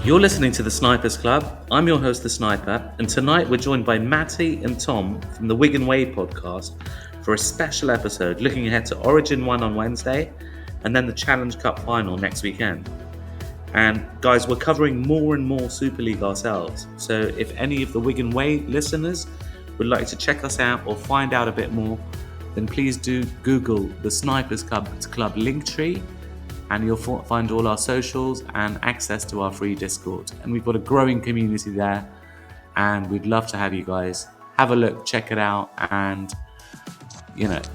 You're listening to The Snipers Club. I'm your host, The Sniper, and tonight we're joined by Matty and Tom from the Wigan Way podcast for a special episode looking ahead to Origin 1 on Wednesday and then the Challenge Cup final next weekend. And guys, we're covering more and more Super League ourselves, so if any of the Wigan Way listeners would like to check us out or find out a bit more, then please do Google the Snipers Club Linktree, and you'll find all our socials and access to our free Discord. And we've got a growing community there, and we'd love to have you guys have a look, check it out, and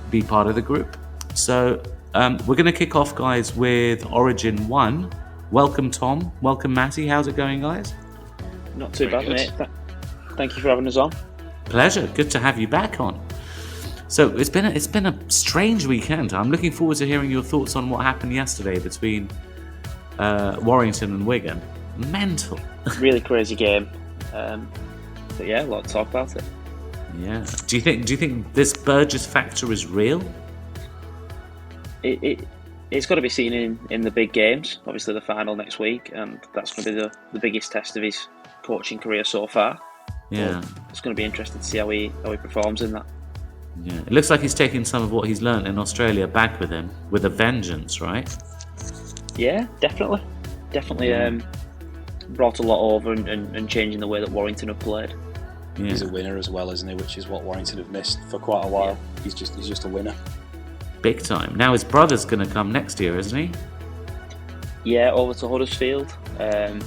be part of the group. So we're going to kick off, guys, with Origin 1. Welcome, Tom. Welcome, Matty. How's it going, guys? Not too bad, mate. Thank you for having us on. Pleasure. Good to have you back on. So it's been a strange weekend. I'm looking forward to hearing your thoughts on what happened yesterday between Warrington and Wigan. Mental. Really crazy game. But yeah, a lot to talk about it. Yeah. Do you think this Burgess factor is real? It's got to be seen in the big games. Obviously, the final next week, and that's going to be the biggest test of his coaching career so far. Yeah. So it's going to be interesting to see how he performs in that. Yeah, it looks like he's taking some of what he's learned in Australia back with him, with a vengeance, right? Yeah, definitely. Brought a lot over and changing the way that Warrington have played. Yeah. He's a winner as well, isn't he? Which is what Warrington have missed for quite a while. Yeah. He's just a winner. Big time. Now his brother's going to come next year, isn't he? Yeah, over to Huddersfield. I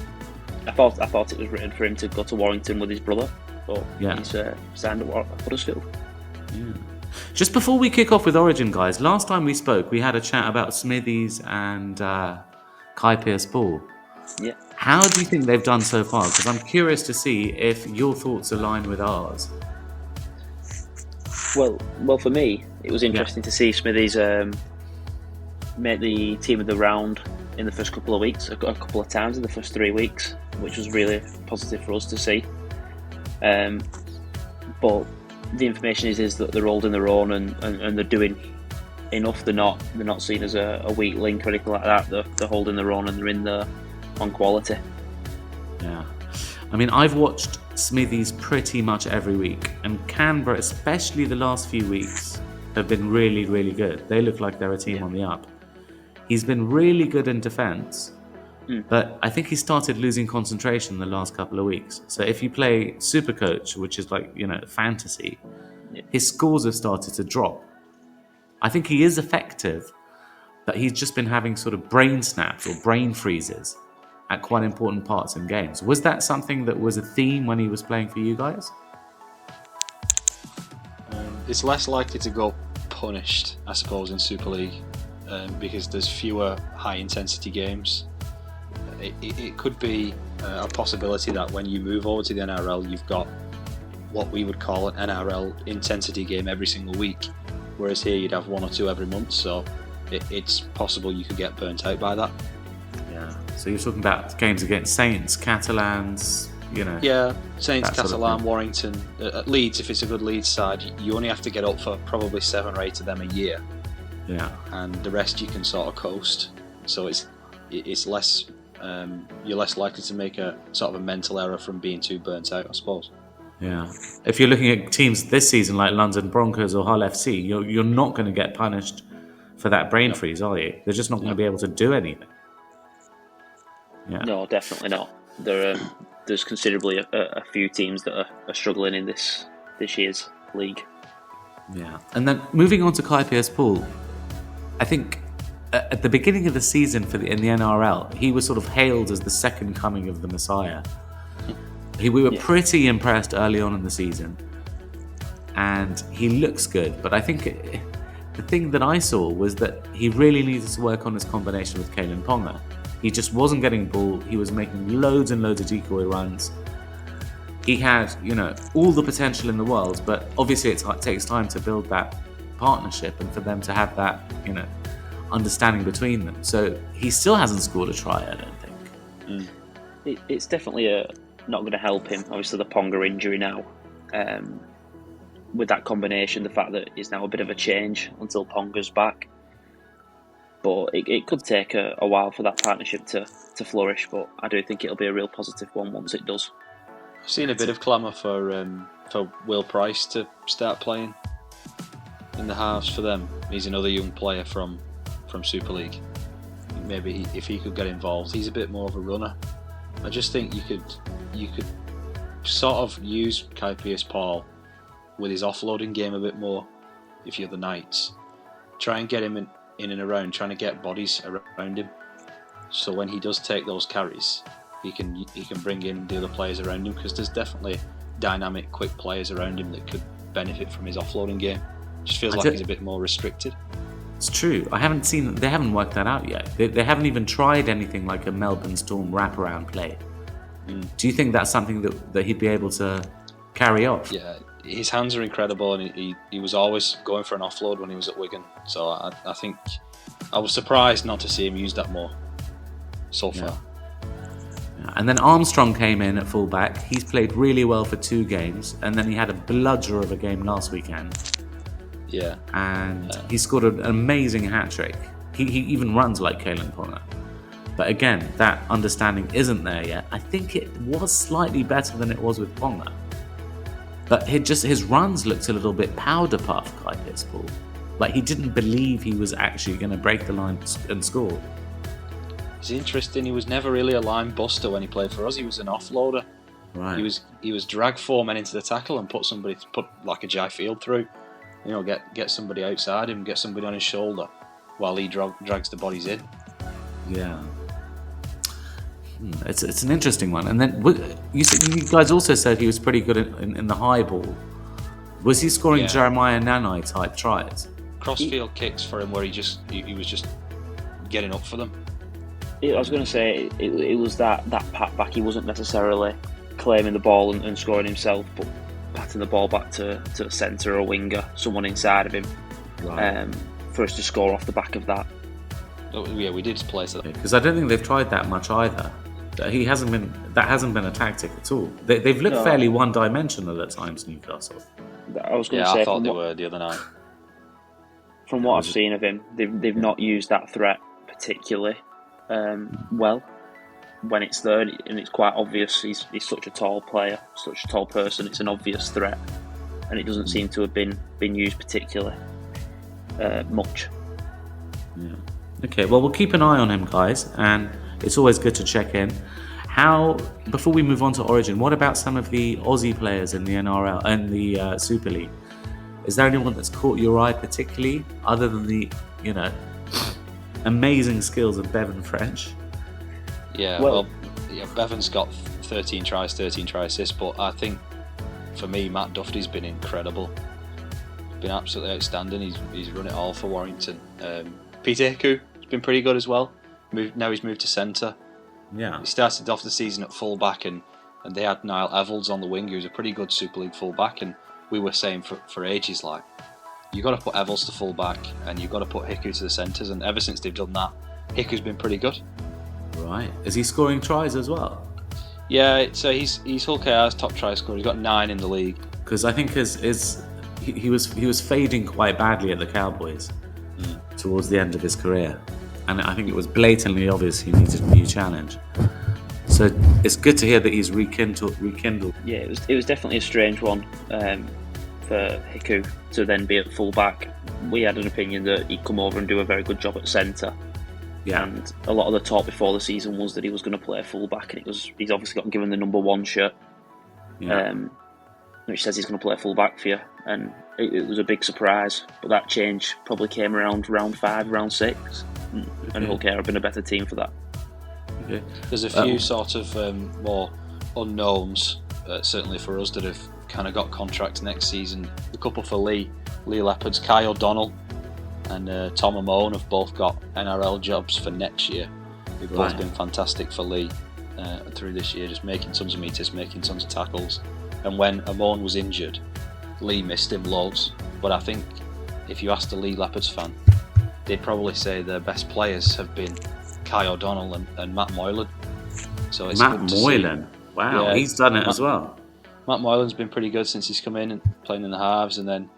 thought it was written for him to go to Warrington with his brother, but he's signed at Huddersfield. Yeah. Just before we kick off with Origin, guys, last time we spoke, we had a chat about Smithies and Kai Pearce-Ball. Yeah. How do you think they've done so far? Because I'm curious to see if your thoughts align with ours. Well, for me, it was interesting to see Smithies make the team of the round in the first couple of weeks, a couple of times in the first 3 weeks, which was really positive for us to see. But the information is that they're holding their own and they're doing enough. They're not seen as a weak link or anything like that. They're holding their own and they're in there on quality. Yeah. I mean, I've watched Smithies pretty much every week, and Canberra, especially the last few weeks, have been really, really good. They look like they're a team on the up. He's been really good in defence, but I think he started losing concentration the last couple of weeks. So if you play Supercoach, which is like, fantasy, his scores have started to drop. I think he is effective, but he's just been having sort of brain snaps or brain freezes at quite important parts in games. Was that something that was a theme when he was playing for you guys? It's less likely to go punished, I suppose, in Super League because there's fewer high-intensity games. It could be a possibility that when you move over to the NRL, you've got what we would call an NRL intensity game every single week, whereas here you'd have one or two every month, so it's possible you could get burnt out by that. Yeah. So you're talking about games against Saints, Catalans, Yeah, Saints, Catalan, sort of Warrington, at Leeds, if it's a good Leeds side, you only have to get up for probably 7 or 8 of them a year. Yeah. And the rest you can sort of coast. So it's less, you're less likely to make a sort of a mental error from being too burnt out, I suppose. Yeah. If you're looking at teams this season like London Broncos or Hull FC, you're not going to get punished for that brain freeze, are you? They're just not going to be able to do anything. Yeah. No, definitely not. There's considerably a few teams that are struggling in this year's league. Yeah. And then moving on to Kai Pearce-Ball, I think at the beginning of the season in the NRL, he was sort of hailed as the second coming of the Messiah. We were pretty impressed early on in the season, and he looks good. But I think the thing that I saw was that he really needed to work on his combination with Kalen Ponga. He just wasn't getting ball. He was making loads and loads of decoy runs. He had, all the potential in the world, but obviously it takes time to build that partnership and for them to have that, understanding between them. So he still hasn't scored a try, I don't think. It's definitely not going to help him. Obviously, the Ponga injury now. With that combination, the fact that it's now a bit of a change until Ponga's back. but it could take a while for that partnership to flourish. But I do think it'll be a real positive one once it does. I've seen a bit of clamour for Will Price to start playing in the halves for them. He's another young player from Super League. Maybe if he could get involved, he's a bit more of a runner. I just think you could sort of use Kai Pierce-Paul with his offloading game a bit more. If you're the Knights, try and get him in and around, trying to get bodies around him. So when he does take those carries, he can bring in the other players around him, because there's definitely dynamic, quick players around him that could benefit from his offloading game. Just feels like he's a bit more restricted. It's true. They haven't worked that out yet. They haven't even tried anything like a Melbourne Storm wraparound play. Do you think that's something that he'd be able to carry off? Yeah, his hands are incredible, and he was always going for an offload when he was at Wigan. So I think I was surprised not to see him use that more so far. Yeah. And then Armstrong came in at fullback. He's played really well for 2 games, and then he had a bludger of a game last weekend. Yeah. And he scored an amazing hat-trick. He even runs like Kalen Ponga. But again, that understanding isn't there yet. I think it was slightly better than it was with Ponga. But his runs looked a little bit powder puff, Kai Pierce-Paul. Like he didn't believe he was actually going to break the line and score. It's interesting, he was never really a line buster when he played for us. He was an offloader. Right. He was drag 4 men into the tackle and put like a Jai Field through. You know, get somebody outside him, get somebody on his shoulder while he drags the bodies in. Yeah. It's an interesting one. And then you guys also said he was pretty good in the high ball. Was he scoring Jeremiah Nanai type tries? Crossfield kicks for him where he was just getting up for them. I was going to say it was that pat back. He wasn't necessarily claiming the ball and scoring himself, but patting the ball back to a centre or a winger, someone inside of him, for us to score off the back of that. Oh, yeah, we did play to that. Because I don't think they've tried that much either. That hasn't been a tactic at all. They've looked fairly one-dimensional at times, Newcastle. I was going to say, I thought they were the other night. From what I've seen of him, they've not used that threat particularly well when it's there, and it's quite obvious. He's such a tall player, such a tall person. It's an obvious threat, and it doesn't seem to have been used particularly much. Yeah. Okay. Well, we'll keep an eye on him, guys, and it's always good to check in. Before we move on to Origin, what about some of the Aussie players in the NRL and the Super League? Is there anyone that's caught your eye particularly, other than the amazing skills of Bevan French? Yeah, well, Bevan's got 13 try assists, but I think for me, Matt Duffy's been incredible. Been absolutely outstanding. He's run it all for Warrington. Peter Hiku has been pretty good as well. Now he's moved to centre. Yeah. He started off the season at full back, and they had Niall Evalds on the wing, who's a pretty good Super League full back, and we were saying for ages, like, you've got to put Evalds to full back and you've got to put Hiku to the centres, and ever since they've done that, Hiku's been pretty good. Right. Is he scoring tries as well? Yeah, so he's Hull KR's top try scorer. He's got 9 in the league. Because I think he was fading quite badly at the Cowboys towards the end of his career, and I think it was blatantly obvious he needed a new challenge. So it's good to hear that he's rekindled. Yeah, it was definitely a strange one for Hiku to then be at full back. We had an opinion that he'd come over and do a very good job at centre. Yeah. And a lot of the talk before the season was that he was going to play full back, and he's obviously got given the number 1 shirt, which says he's going to play full back for you, and it was a big surprise. But that change probably came around round 5, round 6, and Hull KR have been a better team for that. Okay. There's a few sort of more unknowns, certainly for us, that have kind of got contracts next season. A couple for Lee Leopards, Kai O'Donnell and Tom Amone have both got NRL jobs for next year. They've both been fantastic for Lee through this year, just making tons of meters, making tons of tackles. And when Amone was injured, Lee missed him loads. But I think if you asked a Lee Leopards fan, they'd probably say their best players have been Kai O'Donnell and Matt Moylan. So it's Matt Moylan, wow, yeah, he's done it as well. Matt Moylan's been pretty good since he's come in and playing in the halves, and then,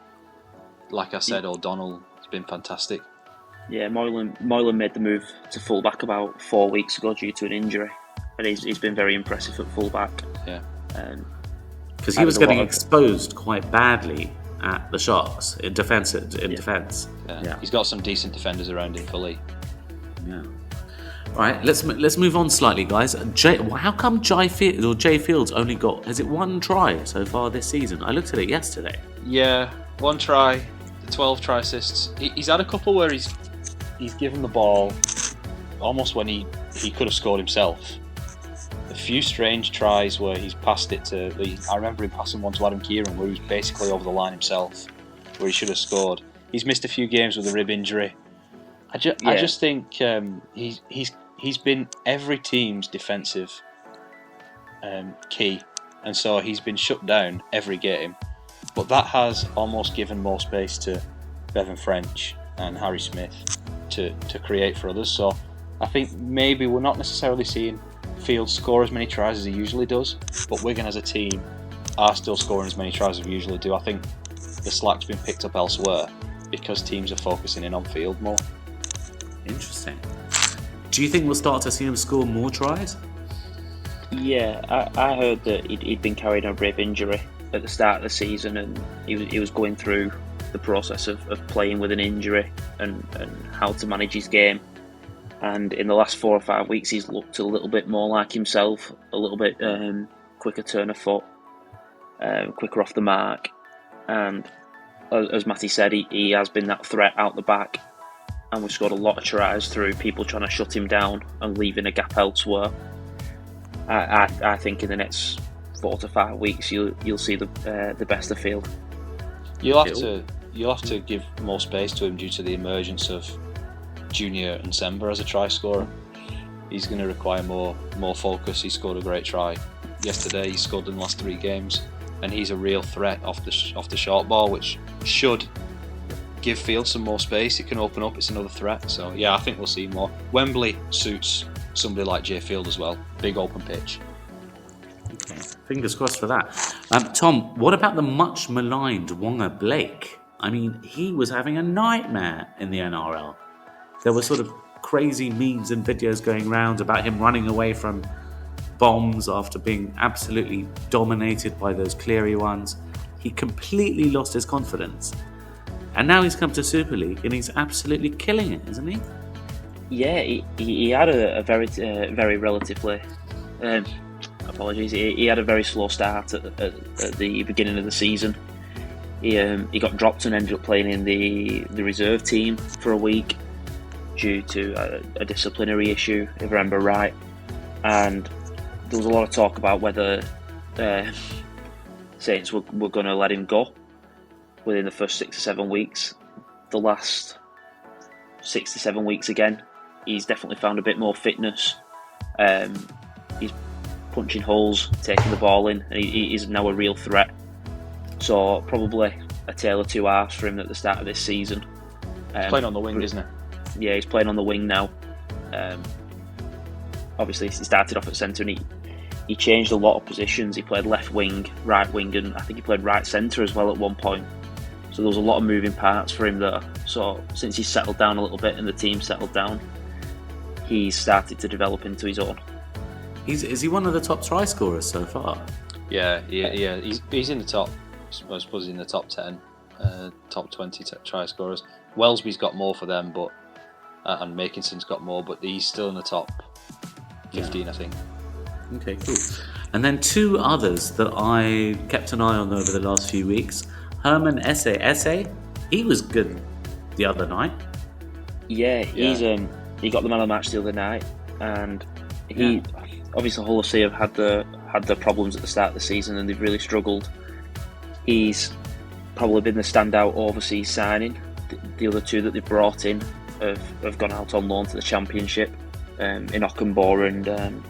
like I said, O'Donnell has been fantastic. Yeah, Moylan made the move to fullback about 4 weeks ago due to an injury, and he's been very impressive at fullback. Yeah, because he was getting exposed quite badly at the Sharks in defence. Yeah, he's got some decent defenders around him for Lee. Yeah. All right, let's move on slightly, guys. How come Jay Fields only got, has it one try so far this season? I looked at it yesterday. Yeah, one try, 12 try assists. He's had a couple where he's given the ball almost when he could have scored himself. A few strange tries where he's passed it to Lee. I remember him passing one to Adam Kieran where he was basically over the line himself, where he should have scored. He's missed a few games with a rib injury. I just think he's been every team's defensive key, and so he's been shut down every game. But that has almost given more space to Bevan French and Harry Smith to create for others. So I think maybe we're not necessarily seeing Fields score as many tries as he usually does, but Wigan as a team are still scoring as many tries as we usually do. I think the slack's been picked up elsewhere because teams are focusing in on field more. Interesting. Do you think we'll start to see him score more tries? Yeah, I heard that he'd been carrying a rib injury at the start of the season, and he was going through the process of playing with an injury and how to manage his game. And in the last 4 or 5 weeks, he's looked a little bit more like himself, a little bit quicker turn of foot, quicker off the mark. And as Matty said, he has been that threat out the back. And we've scored a lot of tries through people trying to shut him down and leaving a gap elsewhere. I think in the next 4 to 5 weeks you'll see the best of Field. You'll have to give more space to him due to the emergence of Junior and Semba as a try scorer. He's going to require more focus. He scored a great try yesterday. He scored in the last 3 games, and he's a real threat off the short ball, which should give Field some more space. It can open up. It's another threat. So yeah, I think we'll see more. Wembley suits somebody like Jay Field as well. Big open pitch. Okay. Fingers crossed for that. Tom, what about the much maligned Wonga Blake? I mean, he was having a nightmare in the NRL. There were sort of crazy memes and videos going around about him running away from bombs after being absolutely dominated by those Cleary ones. He completely lost his confidence. And now he's come to Super League and he's absolutely killing it, isn't he? Yeah, he had a very relatively... apologies. He had a very slow start at the beginning of the season. He got dropped and ended up playing in the reserve team for a week due to a disciplinary issue, if I remember right. And there was a lot of talk about whether Saints were going to let him go within the first 6 to 7 weeks. The last 6 to 7 weeks again, he's definitely found a bit more fitness. He's punching holes, taking the ball in, and he's now a real threat. So probably a tale of two halves for him at the start of this season. He's playing on the wing, isn't he? Yeah, he's playing on the wing now. Obviously, he started off at centre and he changed a lot of positions. He played left wing, right wing, and I think he played right centre as well at one point. So there was a lot of moving parts for him there. So since he's settled down a little bit and the team settled down, he's started to develop into his own. Is he one of the top try scorers so far? Yeah. He's in the top. I suppose he's in the top 10, top 20 try scorers. Wellesby's got more for them, but and Makinson's got more, but he's still in the top 15, I think. Okay, cool. And then 2 others that I kept an eye on over the last few weeks. Herman Esse, he was good the other night. Yeah. He got the man of the match the other night, and he obviously Hull FC have had the problems at the start of the season, and they've really struggled. He's probably been the standout overseas signing. The other 2 that they've brought in have gone out on loan to the Championship, in Ockenbaugh and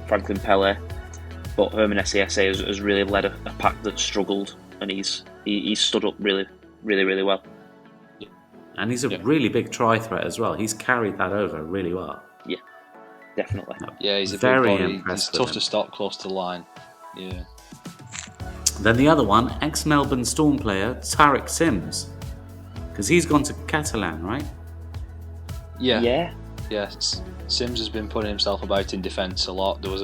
Franklin Pele. But Herman Esse has really led a pack that struggled, and he's stood up really, really, really well. And he's a really big try threat as well. He's carried that over really well. Yeah, definitely. Yeah, he's a very big body. impressed. He's tough to stop close to the line. Yeah. Then the other one, ex-Melbourne Storm player Tariq Sims, because he's gone to Catalan, right? Yeah. Sims has been putting himself about in defence a lot. There was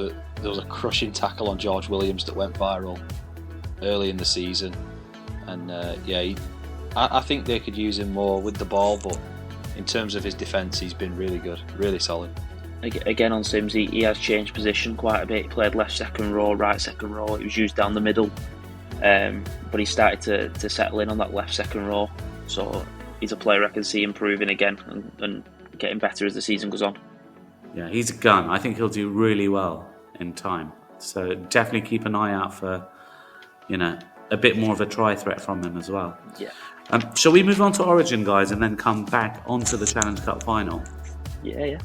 a crushing tackle on George Williams that went viral early in the season, and I think they could use him more with the ball. But in terms of his defence, he's been really good, really solid. Again on Sims, he has changed position quite a bit. He played left second row, right second row. He was used down the middle, but he started to settle in on that left second row. So he's a player I can see improving again and getting better as the season goes on. Yeah, he's a gun. I think he'll do really well in time. So definitely keep an eye out for, a bit more of a try threat from him as well. Yeah. Shall we move on to Origin, guys, and then come back onto the Challenge Cup final? Yeah.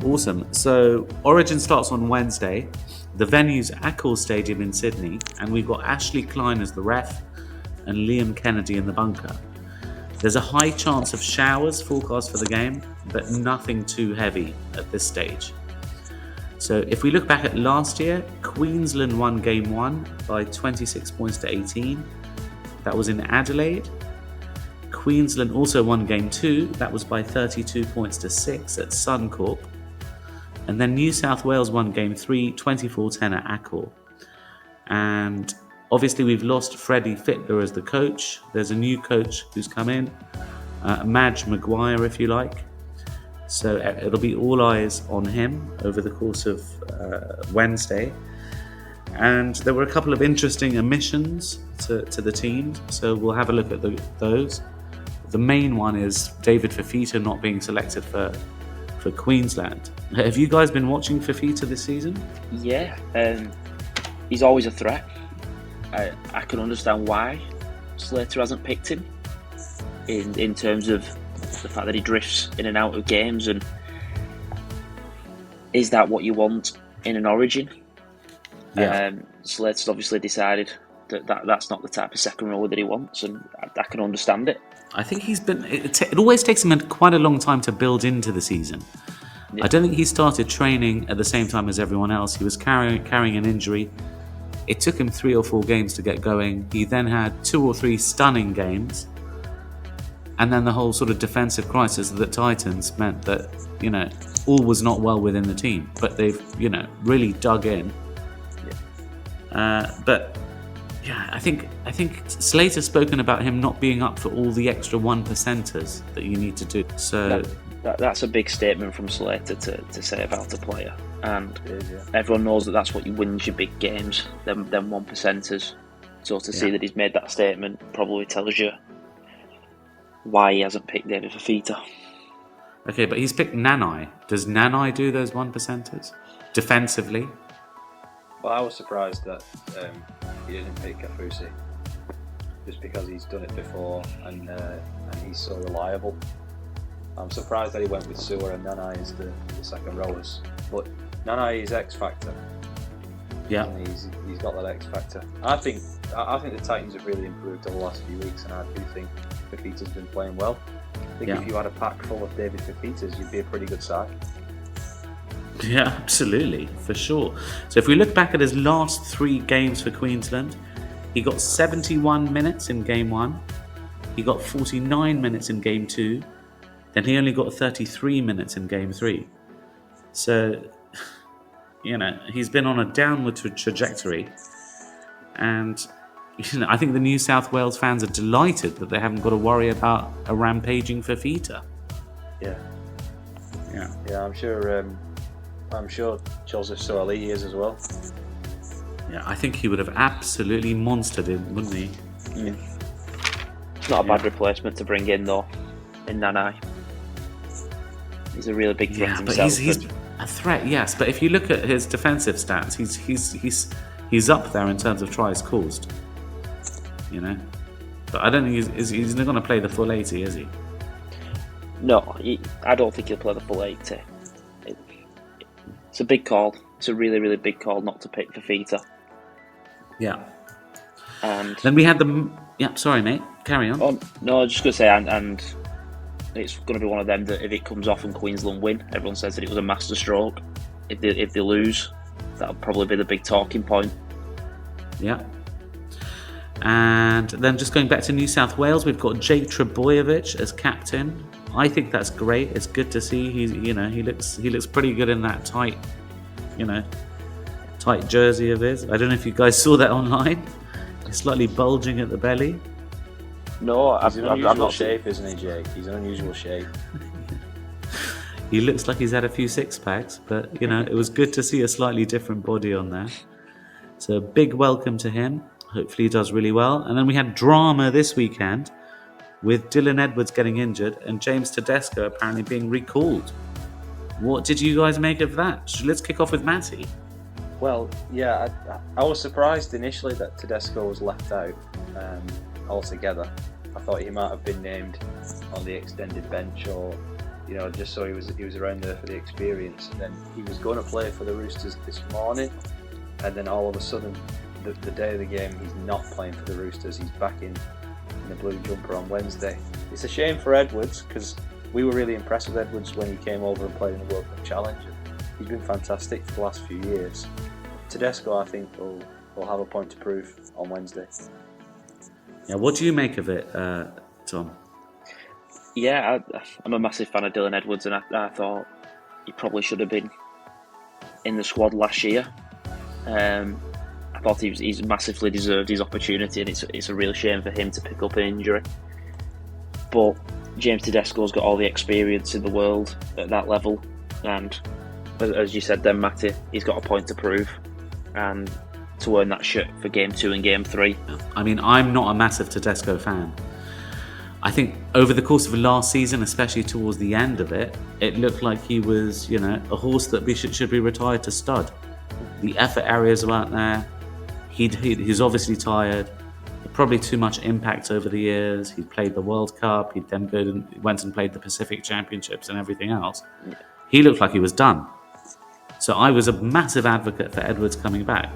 Awesome. So Origin starts on Wednesday. The venue's Accor Stadium in Sydney, and we've got Ashley Klein as the ref and Liam Kennedy in the bunker. There's a high chance of showers forecast for the game, but nothing too heavy at this stage. So if we look back at last year, Queensland won Game 1 by 26 points to 18. That was in Adelaide. Queensland also won Game 2. That was by 32 points to 6 at Suncorp. And then New South Wales won Game 3, 24-10 at Accor. And obviously we've lost Freddie Fittler as the coach. There's a new coach who's come in, Madge Maguire, if you like. So it'll be all eyes on him over the course of Wednesday. And there were a couple of interesting omissions to the team, so we'll have a look at those. The main one is David Fifita not being selected for Queensland. Have you guys been watching Fifita this season? Yeah, he's always a threat. I can understand why Slater hasn't picked him in terms of the fact that he drifts in and out of games, and is that what you want in an Origin? Yeah. Slater's obviously decided that's not the type of second rower that he wants, and I can understand it. I think he's been. It always takes him quite a long time to build into the season. Yeah. I don't think he started training at the same time as everyone else. He was carrying an injury. It took him 3 or 4 games to get going. He then had 2 or 3 stunning games. And then the whole sort of defensive crisis of the Titans meant that, all was not well within the team. But they've, really dug in. Yeah. I think Slater's spoken about him not being up for all the extra 1%ers that you need to do. So that's a big statement from Slater to say about a player. And everyone knows that that's what wins your big games, them 1%ers. So to see that he's made that statement probably tells you why he hasn't picked David Fifita. Okay, but he's picked Nanai. Does Nanai do those 1%ers defensively? Well, I was surprised that he didn't pick Kafusi, just because he's done it before and he's so reliable. I'm surprised that he went with Sewer and Nanai as the second rowers, but Nanai is X Factor. Yeah, and he's got that X Factor. I think the Titans have really improved over the last few weeks, and I do think Fifita's been playing well. I think if you had a pack full of David Fifitas, you'd be a pretty good side. Yeah, absolutely, for sure. So if we look back at his last 3 games for Queensland, he got 71 minutes in Game 1, he got 49 minutes in Game 2, then he only got 33 minutes in Game 3. So, he's been on a downward trajectory, and I think the New South Wales fans are delighted that they haven't got to worry about a rampaging Fifita. Yeah, I'm sure Joseph Soali is as well. Yeah, I think he would have absolutely monstered him, wouldn't he? Mm. It's not a bad replacement to bring in though, in Nanai. He's a really big threat himself. But he's a threat, yes. But if you look at his defensive stats, he's up there in terms of tries caused. But I don't think he's not going to play the full 80, is he? No, I don't think he'll play the full 80. It's a big call. It's a really, really big call not to pick Fifita. Yeah. And then we had the... Yeah, sorry, mate. Carry on. Oh, no, I was just going to say, and it's going to be one of them that if it comes off and Queensland win, everyone says that it was a masterstroke. If they lose, that'll probably be the big talking point. Yeah. And then just going back to New South Wales, we've got Jake Trebojevic as captain. I think that's great. It's good to see. He looks pretty good in that tight jersey of his. I don't know if you guys saw that online. It's slightly bulging at the belly. No, He's an I'm unusual not. shape, isn't he, Jake? He's an unusual shape. He looks like he's had a few six packs, but it was good to see a slightly different body on there. So big welcome to him. Hopefully he does really well. And then we had drama this weekend with Dylan Edwards getting injured and James Tedesco apparently being recalled. What did you guys make of that? Let's kick off with Matty. Well, yeah, I was surprised initially that Tedesco was left out altogether. I thought he might have been named on the extended bench, or just so he was around there for the experience. And then he was going to play for the Roosters this morning, and then all of a sudden, the day of the game, he's not playing for the Roosters. He's back in the blue jumper on Wednesday. It's a shame for Edwards, because we were really impressed with Edwards when he came over and played in the World Cup Challenge. He's been fantastic for the last few years. Tedesco, I think, will have a point to prove on Wednesday. Yeah, what do you make of it, Tom? Yeah, I'm a massive fan of Dylan Edwards, and I thought he probably should have been in the squad last year. I thought he's massively deserved his opportunity, and it's a real shame for him to pick up an injury. But James Tedesco's got all the experience in the world at that level, and as you said then, Matty, he's got a point to prove, and to earn that shirt for Game 2 and Game 3. I mean, I'm not a massive Tedesco fan. I think over the course of the last season, especially towards the end of it, it looked like he was, a horse that should be retired to stud. The effort areas weren't there. He's obviously tired. Probably too much impact over the years. He played the World Cup. He then went and played the Pacific Championships and everything else. He looked like he was done. So I was a massive advocate for Edwards coming back.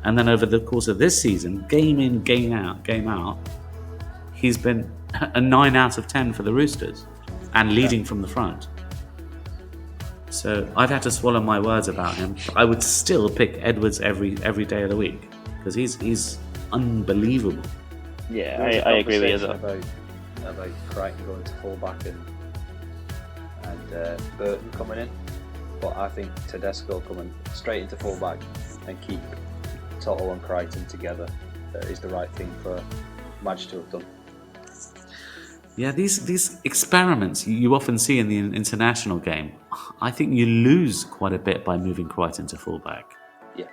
And then over the course of this season, game in, game out, he's been a 9 out of 10 for the Roosters and leading from the front. So I've had to swallow my words about him. I would still pick Edwards every day of the week because he's unbelievable. Yeah, I agree with you. About Crichton going to fullback and Burton coming in, but I think Tedesco coming straight into fullback and keep Toto and Crichton together is the right thing for Madge to have done. Yeah, these experiments you often see in the international game, I think you lose quite a bit by moving Crichton to fullback. Yeah.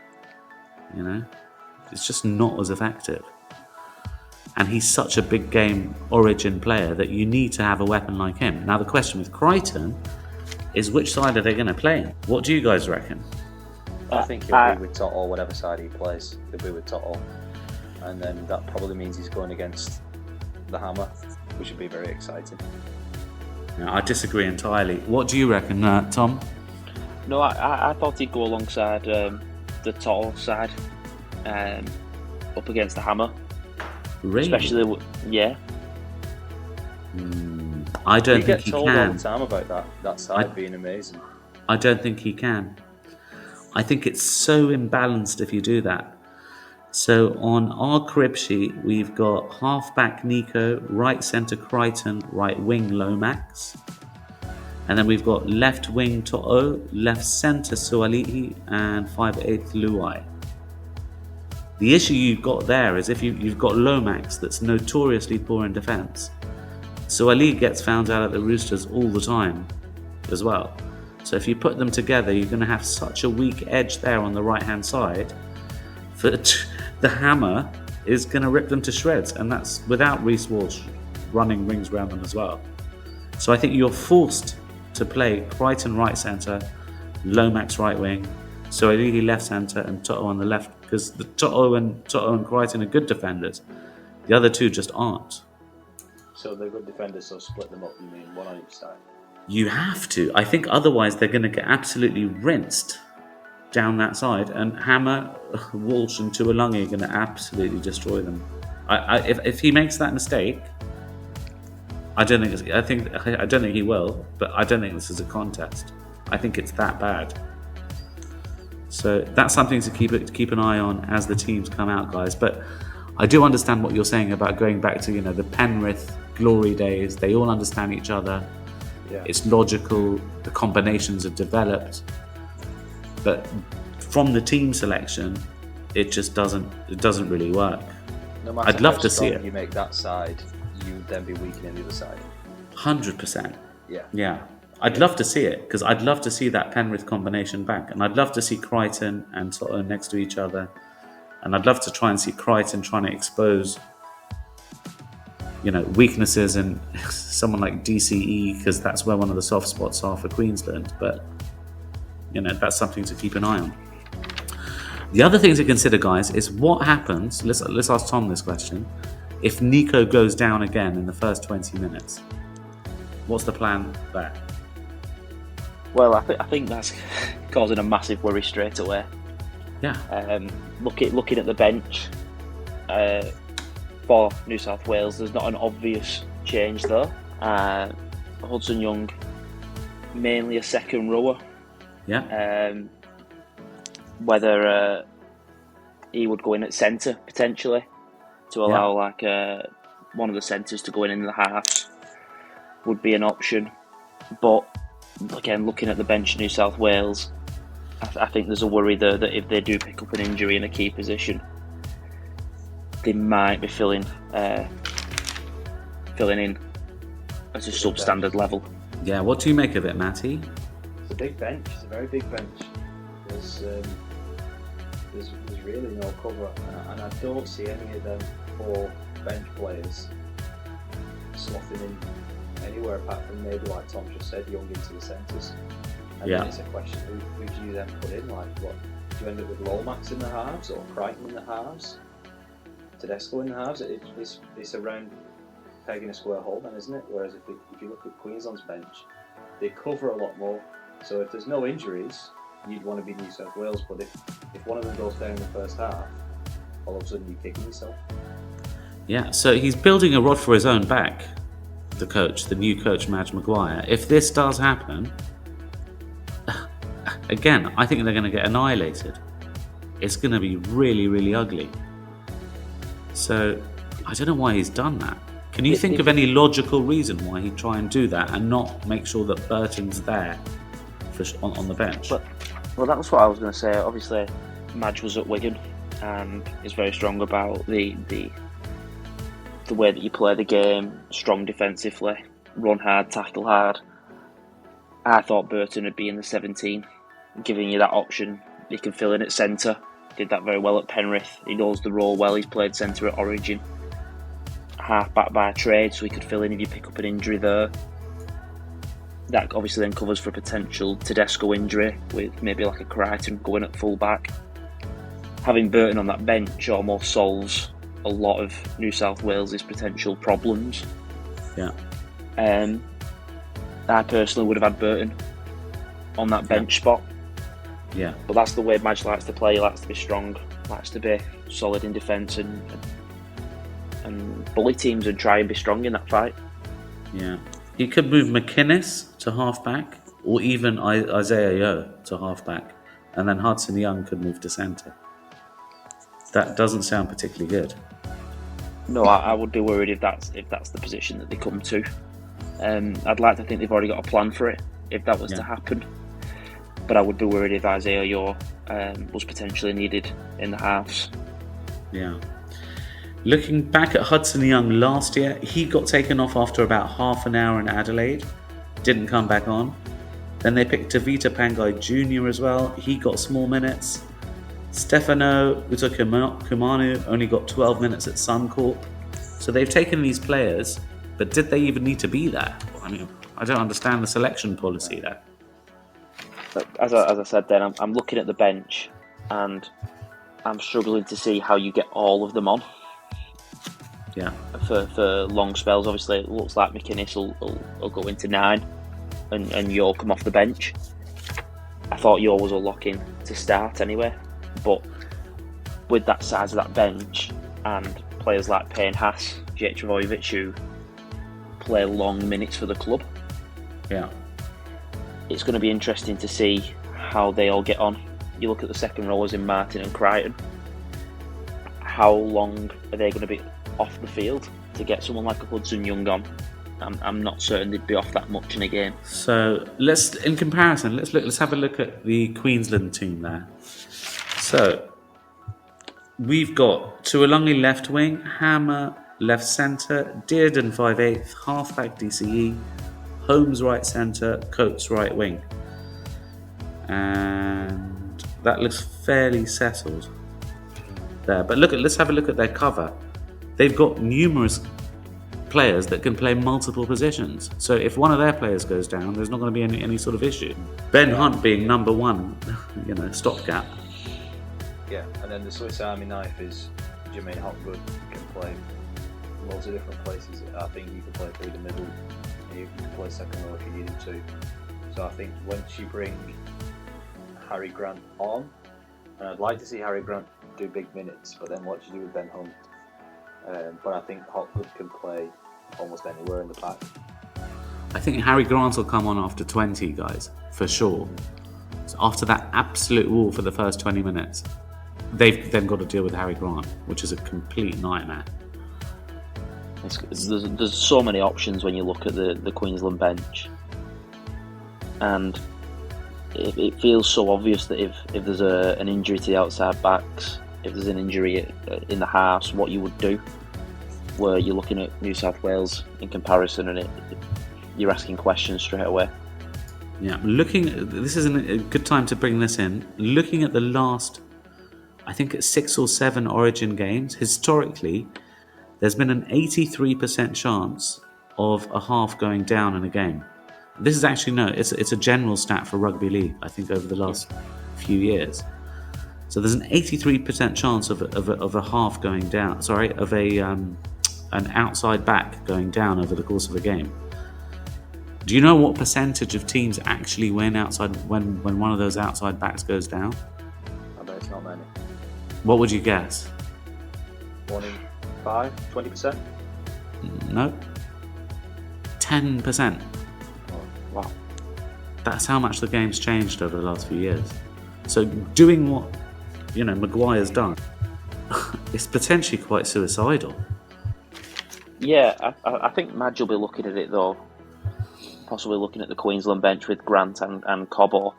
It's just not as effective. And he's such a big game origin player that you need to have a weapon like him. Now the question with Crichton is which side are they going to play in? What do you guys reckon? I think he'll be with Toto, whatever side he plays. He'll be with Toto. And then that probably means he's going against the Hammer, which would be very exciting. Yeah, I disagree entirely. What do you reckon, Tom? No, I thought he'd go alongside the Toto side, up against the Hammer. Really? Especially, yeah. I don't think he get told can. all the time about that side being amazing. I don't think he can. I think it's so imbalanced if you do that. So on our crib sheet, we've got half-back Nico, right centre Crichton, right wing Lomax. And then we've got left wing To'o, left centre Suali'i, and 5/8 Luai. The issue you've got there is if you've got Lomax that's notoriously poor in defence. Suali'i gets found out at the Roosters all the time as well. So if you put them together, you're going to have such a weak edge there on the right-hand side that the Hammer is going to rip them to shreds, and that's without Reece Walsh running rings around them as well. So I think you're forced to play Crichton right centre, Lomax right wing, Suali'i left centre, and Toto on the left, because the Toto and Crichton are good defenders. The other two just aren't. So they're good defenders, so split them up, you mean, one on each side? You have to. I think otherwise they're going to get absolutely rinsed down that side, and Hammer, Walsh, and Tuolangi are going to absolutely destroy them. If he makes that mistake, I don't think he will, but I don't think this is a contest. I think it's that bad. So that's something to keep an eye on as the teams come out, guys. But I do understand what you're saying about going back to the Penrith glory days. They all understand each other. It's logical. The combinations are developed, but from the team selection, it just doesn't really work. No matter I'd love how to see strong it. you make that side, you would then be weakening the other side. 100%. Yeah. I'd love to see it, because I'd love to see that Penrith combination back, and I'd love to see Crichton and Toto next to each other, and I'd love to try and see Crichton trying to expose, weaknesses in someone like DCE, because that's where one of the soft spots are for Queensland. But that's something to keep an eye on. The other thing to consider, guys, is what happens. Let's ask Tom this question: if Nico goes down again in the first 20 minutes, what's the plan there? Well, I think that's causing a massive worry straight away. Yeah. Looking at the bench for New South Wales, there's not an obvious change though. Hudson Young, mainly a second rower. Yeah. Whether he would go in at centre potentially to allow one of the centres to go in the halves would be an option. But again, looking at the bench in New South Wales, I think there's a worry there that if they do pick up an injury in a key position, they might be filling in at a substandard level. Yeah, what do you make of it, Matty? It's a big bench. It's a very big bench. There's really no cover, and I don't see any of them 4 bench players slotting in anywhere apart from maybe, like Tom just said, Young into the centres. And then it's a question: who do you then put in? Like, what do you end up with? Lomax in the halves, or Crichton in the halves? Tedesco in the halves? It's around pegging a square hole, then, isn't it? Whereas if you look at Queensland's bench, they cover a lot more. So if there's no injuries, you'd want to be New South Wales. But if one of them goes down in the first half, all of a sudden you're kicking yourself. Yeah, so he's building a rod for his own back, the new coach, Madge Maguire. If this does happen, again, I think they're going to get annihilated. It's going to be really, really ugly. So I don't know why he's done that. Can you think of any logical reason why he'd try and do that and not make sure that Burton's there on the bench? Well, that's what I was going to say. Obviously, Madge was at Wigan and is very strong about the way that you play the game, strong defensively, run hard, tackle hard. I thought Burton would be in the 17, giving you that option. He can fill in at centre. Did that very well at Penrith. He knows the role well. He's played centre at Origin. Half back by trade, so he could fill in if you pick up an injury there. That obviously then covers for a potential Tedesco injury with maybe like a Crichton going at full back. Having Burton on that bench almost solves a lot of New South Wales' potential problems. Yeah. I personally would have had Burton on that bench spot. Yeah. But that's the way Madge likes to play. He likes to be strong, likes to be solid in defence and bully teams and try and be strong in that fight. Yeah. He could move McInnes to half-back, or even Isaiah Yeo to half-back, and then Hudson Young could move to centre. That doesn't sound particularly good. No, I would be worried if that's the position that they come to. I'd like to think they've already got a plan for it, if that was to happen. But I would be worried if Isaiah Yeo was potentially needed in the halves. Yeah. Looking back at Hudson Young last year, he got taken off after about half an hour in Adelaide. Didn't come back on. Then they picked Tavita Pangai Jr. as well. He got small minutes. Stefano Utokumanu only got 12 minutes at Suncorp. So they've taken these players, but did they even need to be there? I mean, I don't understand the selection policy there. As I said then, I'm looking at the bench and I'm struggling to see how you get all of them on. Yeah. For long spells, obviously, it looks like McInnes will go into 9 and Yeo come off the bench. I thought Yeo was a lock-in to start anyway, but with that size of that bench and players like Payne Haas, Jake Trbojevic, who play long minutes for the club, it's going to be interesting to see how they all get on. You look at the second rowers in Martin and Crichton. How long are they going to be off the field to get someone like a Hudson Young on I'm not certain they'd be off that much in a game. So let's have a look at the Queensland team there. So we've got Tuolungi left wing, Hammer left centre, Dearden 5/8, halfback DCE, Holmes right centre, Coates right wing. And that looks fairly settled there. But let's have a look at their cover. They've got numerous players that can play multiple positions. So if one of their players goes down, there's not going to be any sort of issue. Ben Hunt being number one, stopgap. Yeah, and then the Swiss Army knife is Jermaine Hopgood can play loads of different places. I think he can play through the middle, and you can play second row if you need him to. So I think once you bring Harry Grant on, and I'd like to see Harry Grant do big minutes, but then what do you do with Ben Hunt? But I think Hopgood can play almost anywhere in the pack. I think Harry Grant will come on after 20, guys, for sure. So after that absolute wall for the first 20 minutes, they've then got to deal with Harry Grant, which is a complete nightmare. There's so many options when you look at the Queensland bench, and it feels so obvious that if there's an injury to the outside backs, if there's an injury in the halves, what you would do, where you're looking at New South Wales in comparison, and you're asking questions straight away. Yeah, this is a good time to bring this in. Looking at the last, I think it's 6 or 7 Origin games, historically, there's been an 83% chance of a half going down in a game. This is actually, it's a general stat for rugby league, I think, over the last few years. So there's an 83% chance of a half going down. Of an outside back going down over the course of a game. Do you know what percentage of teams actually win outside when one of those outside backs goes down? I bet it's not many. What would you guess? 1 in 5, 20%? No. 10%. Oh, wow. That's how much the game's changed over the last few years. So doing what Maguire's done, it's potentially quite suicidal. Yeah, I think Madge will be looking at it though, possibly looking at the Queensland bench with Grant and Cobbo,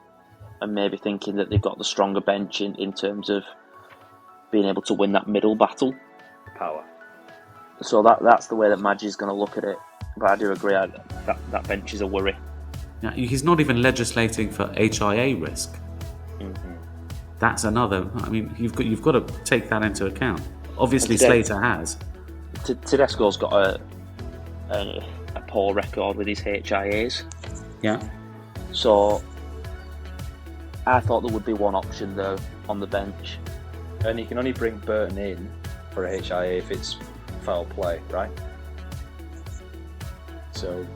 and maybe thinking that they've got the stronger bench in terms of being able to win that middle battle. Power. So that's the way that Madge is going to look at it. But I do agree, that bench is a worry. Now, he's not even legislating for HIA risk. Mm-hmm. That's another. I mean, you've got to take that into account. Obviously, Slater has. Tedesco's got a poor record with his HIAs. Yeah. So I thought there would be one option though on the bench. And you can only bring Burton in for a HIA if it's foul play, right? So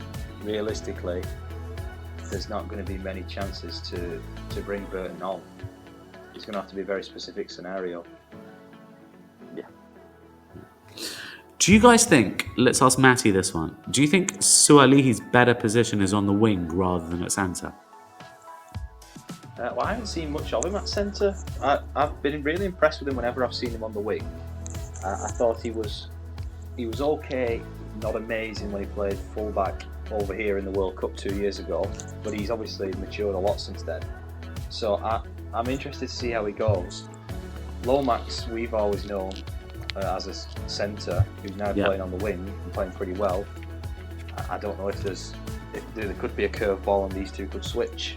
realistically, there's not going to be many chances to bring Burton on. It's going to have to be a very specific scenario. Yeah. Do you guys think, let's ask Matty this one, do you think Sualihi's better position is on the wing rather than at centre? Well, I haven't seen much of him at centre. I've been really impressed with him whenever I've seen him on the wing. I thought he was okay, not amazing when he played fullback over here in the World Cup 2 years ago, but he's obviously matured a lot since then. So I'm interested to see how he goes. Lomax, we've always known as a centre who's now playing on the wing and playing pretty well. I don't know if there could be a curveball and these two could switch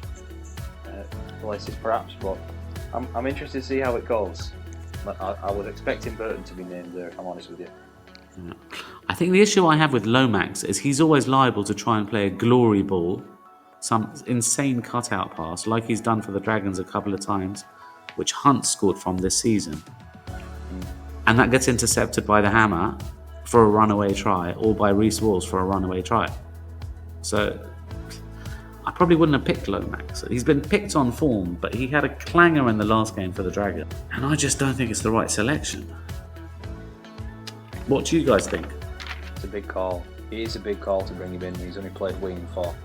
places perhaps, but I'm interested to see how it goes. I was expecting Burton to be named there, if I'm honest with you. Yeah. I think the issue I have with Lomax is he's always liable to try and play a glory ball, some insane cutout pass like he's done for the Dragons a couple of times, which Hunt scored from this season. And that gets intercepted by the Hammer for a runaway try, or by Reece Walls for a runaway try. So I probably wouldn't have picked Lomax. He's been picked on form, but he had a clanger in the last game for the Dragon, and I just don't think it's the right selection. What do you guys think? It's a big call. It is a big call to bring him in. He's only played wing for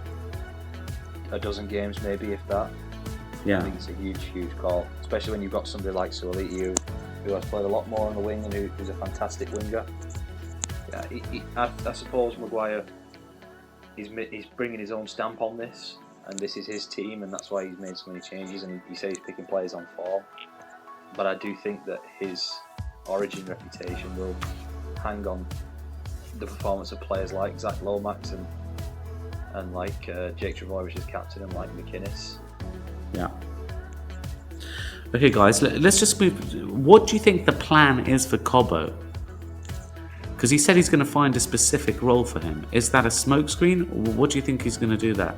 a dozen games, maybe, if that. Yeah. I think it's a huge, huge call, especially when you've got somebody like Sualihi who has played a lot more on the wing and who's a fantastic winger. Yeah, I suppose Maguire he's bringing his own stamp on this, and this is his team, and that's why he's made so many changes. And he says he's picking players on form. But I do think that his Origin reputation will hang on the performance of players like Zach Lomax and like Jake Trebojevic as captain, and like McInnes. Yeah. Okay, guys, let's just move. What do you think the plan is for Cobbo? Because he said he's going to find a specific role for him. Is that a smokescreen, or what do you think he's going to do that?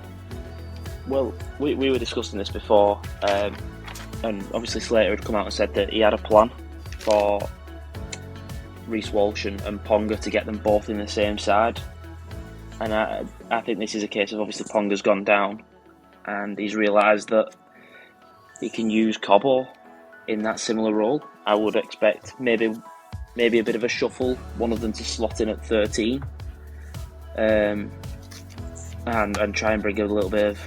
Well, we were discussing this before, and obviously Slater had come out and said that he had a plan for Reece Walsh and Ponga to get them both in the same side. And I think this is a case of, obviously Ponga's gone down, and he's realised that he can use Cobbo in that similar role. I would expect maybe a bit of a shuffle, one of them to slot in at 13, and try and bring a little bit of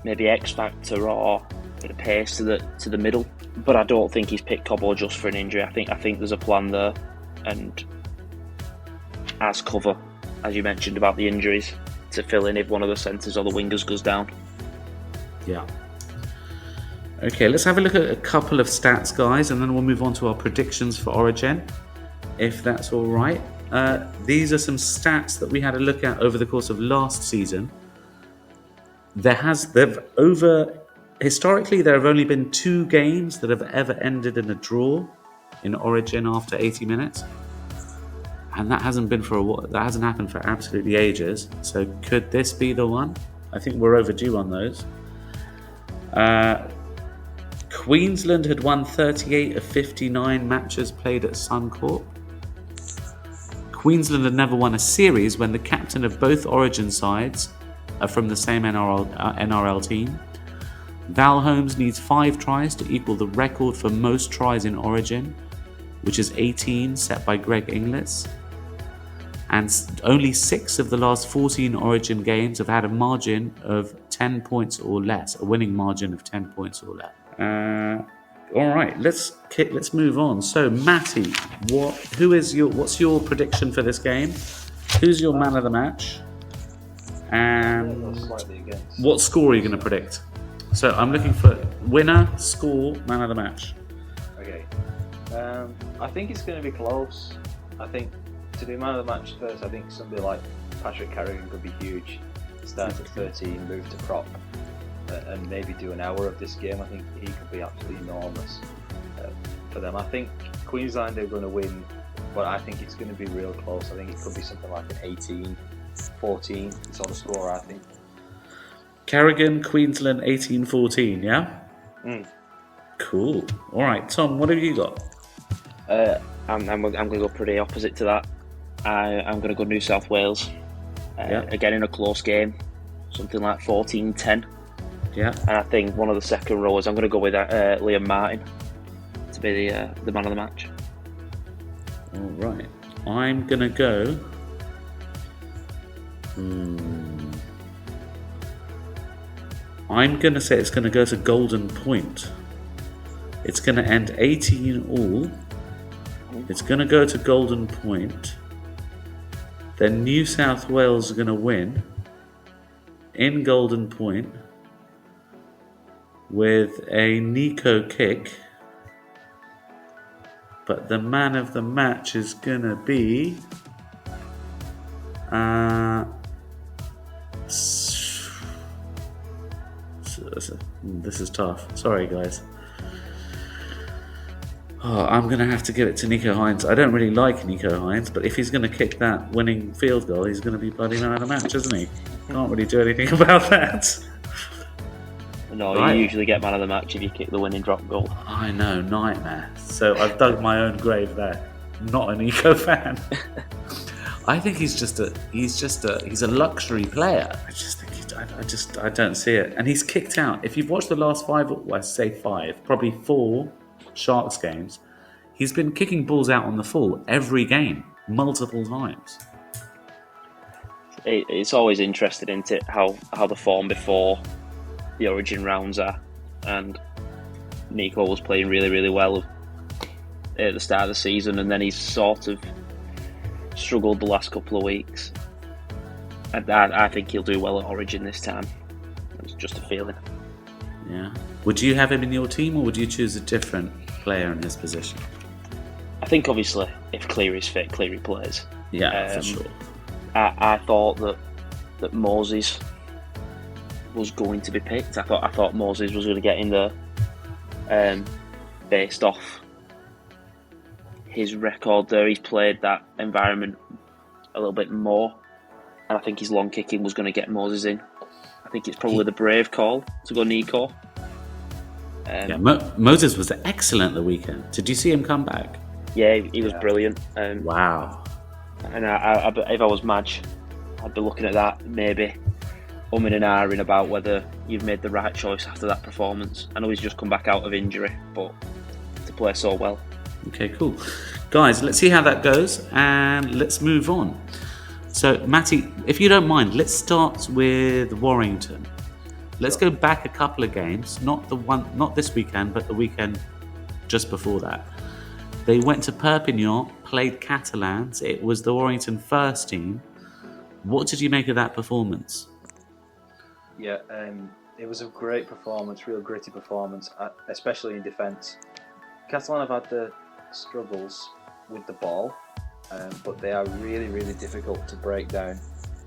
maybe X factor or a bit of pace to the middle. But I don't think he's picked Cobbo just for an injury. I think there's a plan there, and as cover, as you mentioned about the injuries, to fill in if one of the centres or the wingers goes down. Yeah. Okay, let's have a look at a couple of stats, guys, and then we'll move on to our predictions for Origin, if that's all right. These are some stats that we had a look at over the course of last season. Historically, there have only been 2 games that have ever ended in a draw in Origin after 80 minutes, and that hasn't happened for absolutely ages. So could this be the one? I think we're overdue on those. Queensland had won 38 of 59 matches played at Suncorp. Queensland had never won a series when the captain of both Origin sides are from the same NRL team. Val Holmes needs 5 tries to equal the record for most tries in Origin, which is 18 set by Greg Inglis. And only 6 of the last 14 Origin games have had a margin of 10 points or less, a winning margin of 10 points or less. All right, let's move on. So, Matty, what's your prediction for this game? Who's your man of the match? And what score are you going to predict? So, I'm looking for winner, score, man of the match. Okay. I think it's going to be close. I think to do man of the match first, I think somebody like Patrick Carrigan could be huge. Start at 13, move to prop, and maybe do an hour of this game. I think he could be absolutely enormous for them. I think Queensland are going to win, but I think it's going to be real close. I think it could be something like an 18-14 sort of score, I think. Carrigan, Queensland, 18-14, yeah? Mm. Cool. All right, Tom, what have you got? I'm going to go pretty opposite to that. I'm going to go New South Wales. Again in a close game, something like 14-10. Yeah. And I think one of the second rowers, I'm going to go with Liam Martin to be the man of the match. All right. I'm going to go... I'm going to say it's going to go to Golden Point. It's going to end 18 all. It's going to go to Golden Point. Then New South Wales are going to win in Golden Point with a Nico kick. But the man of the match is going to be... This is tough. Sorry, guys. I'm going to have to give it to Nico Hines. I don't really like Nico Hines, but if he's going to kick that winning field goal, he's going to be bloody man of the match, isn't he? Can't really do anything about that. No, right. You usually get man of the match if you kick the winning drop goal. I know, nightmare. So I've dug my own grave there. Not a Nico fan. I think he's a luxury player. I don't see it. And he's kicked out. If you've watched the last 5, probably 4 Sharks games, he's been kicking balls out on the full every game, multiple times. It's always interesting, isn't it, how the form before the Origin rounds are. And Nico was playing really, really well at the start of the season, and then he's sort of struggled the last couple of weeks. I think he'll do well at Origin this time. It's just a feeling. Yeah. Would you have him in your team, or would you choose a different player in his position? I think obviously if Cleary's fit, Cleary plays. Yeah, for sure. I thought that Moses was going to be picked. I thought Moses was going to get in there, based off his record there. He's played that environment a little bit more, and I think his long kicking was going to get Moses in. I think it's probably the brave call to go Nico. Moses was excellent the weekend. Did you see him come back? Yeah, he was brilliant. Wow. And I if I was Madge, I'd be looking at that, maybe umming and ahhing about whether you've made the right choice after that performance. I know he's just come back out of injury, but to play so well. Okay, cool. Guys, let's see how that goes, and let's move on. So, Matty, if you don't mind, let's start with Warrington. Let's go back a couple of games, not this weekend, but the weekend just before that. They went to Perpignan, played Catalans. It was the Warrington first team. What did you make of that performance? Yeah, it was a great performance, real gritty performance, especially in defence. Catalan have had their struggles with the ball, but they are really, really difficult to break down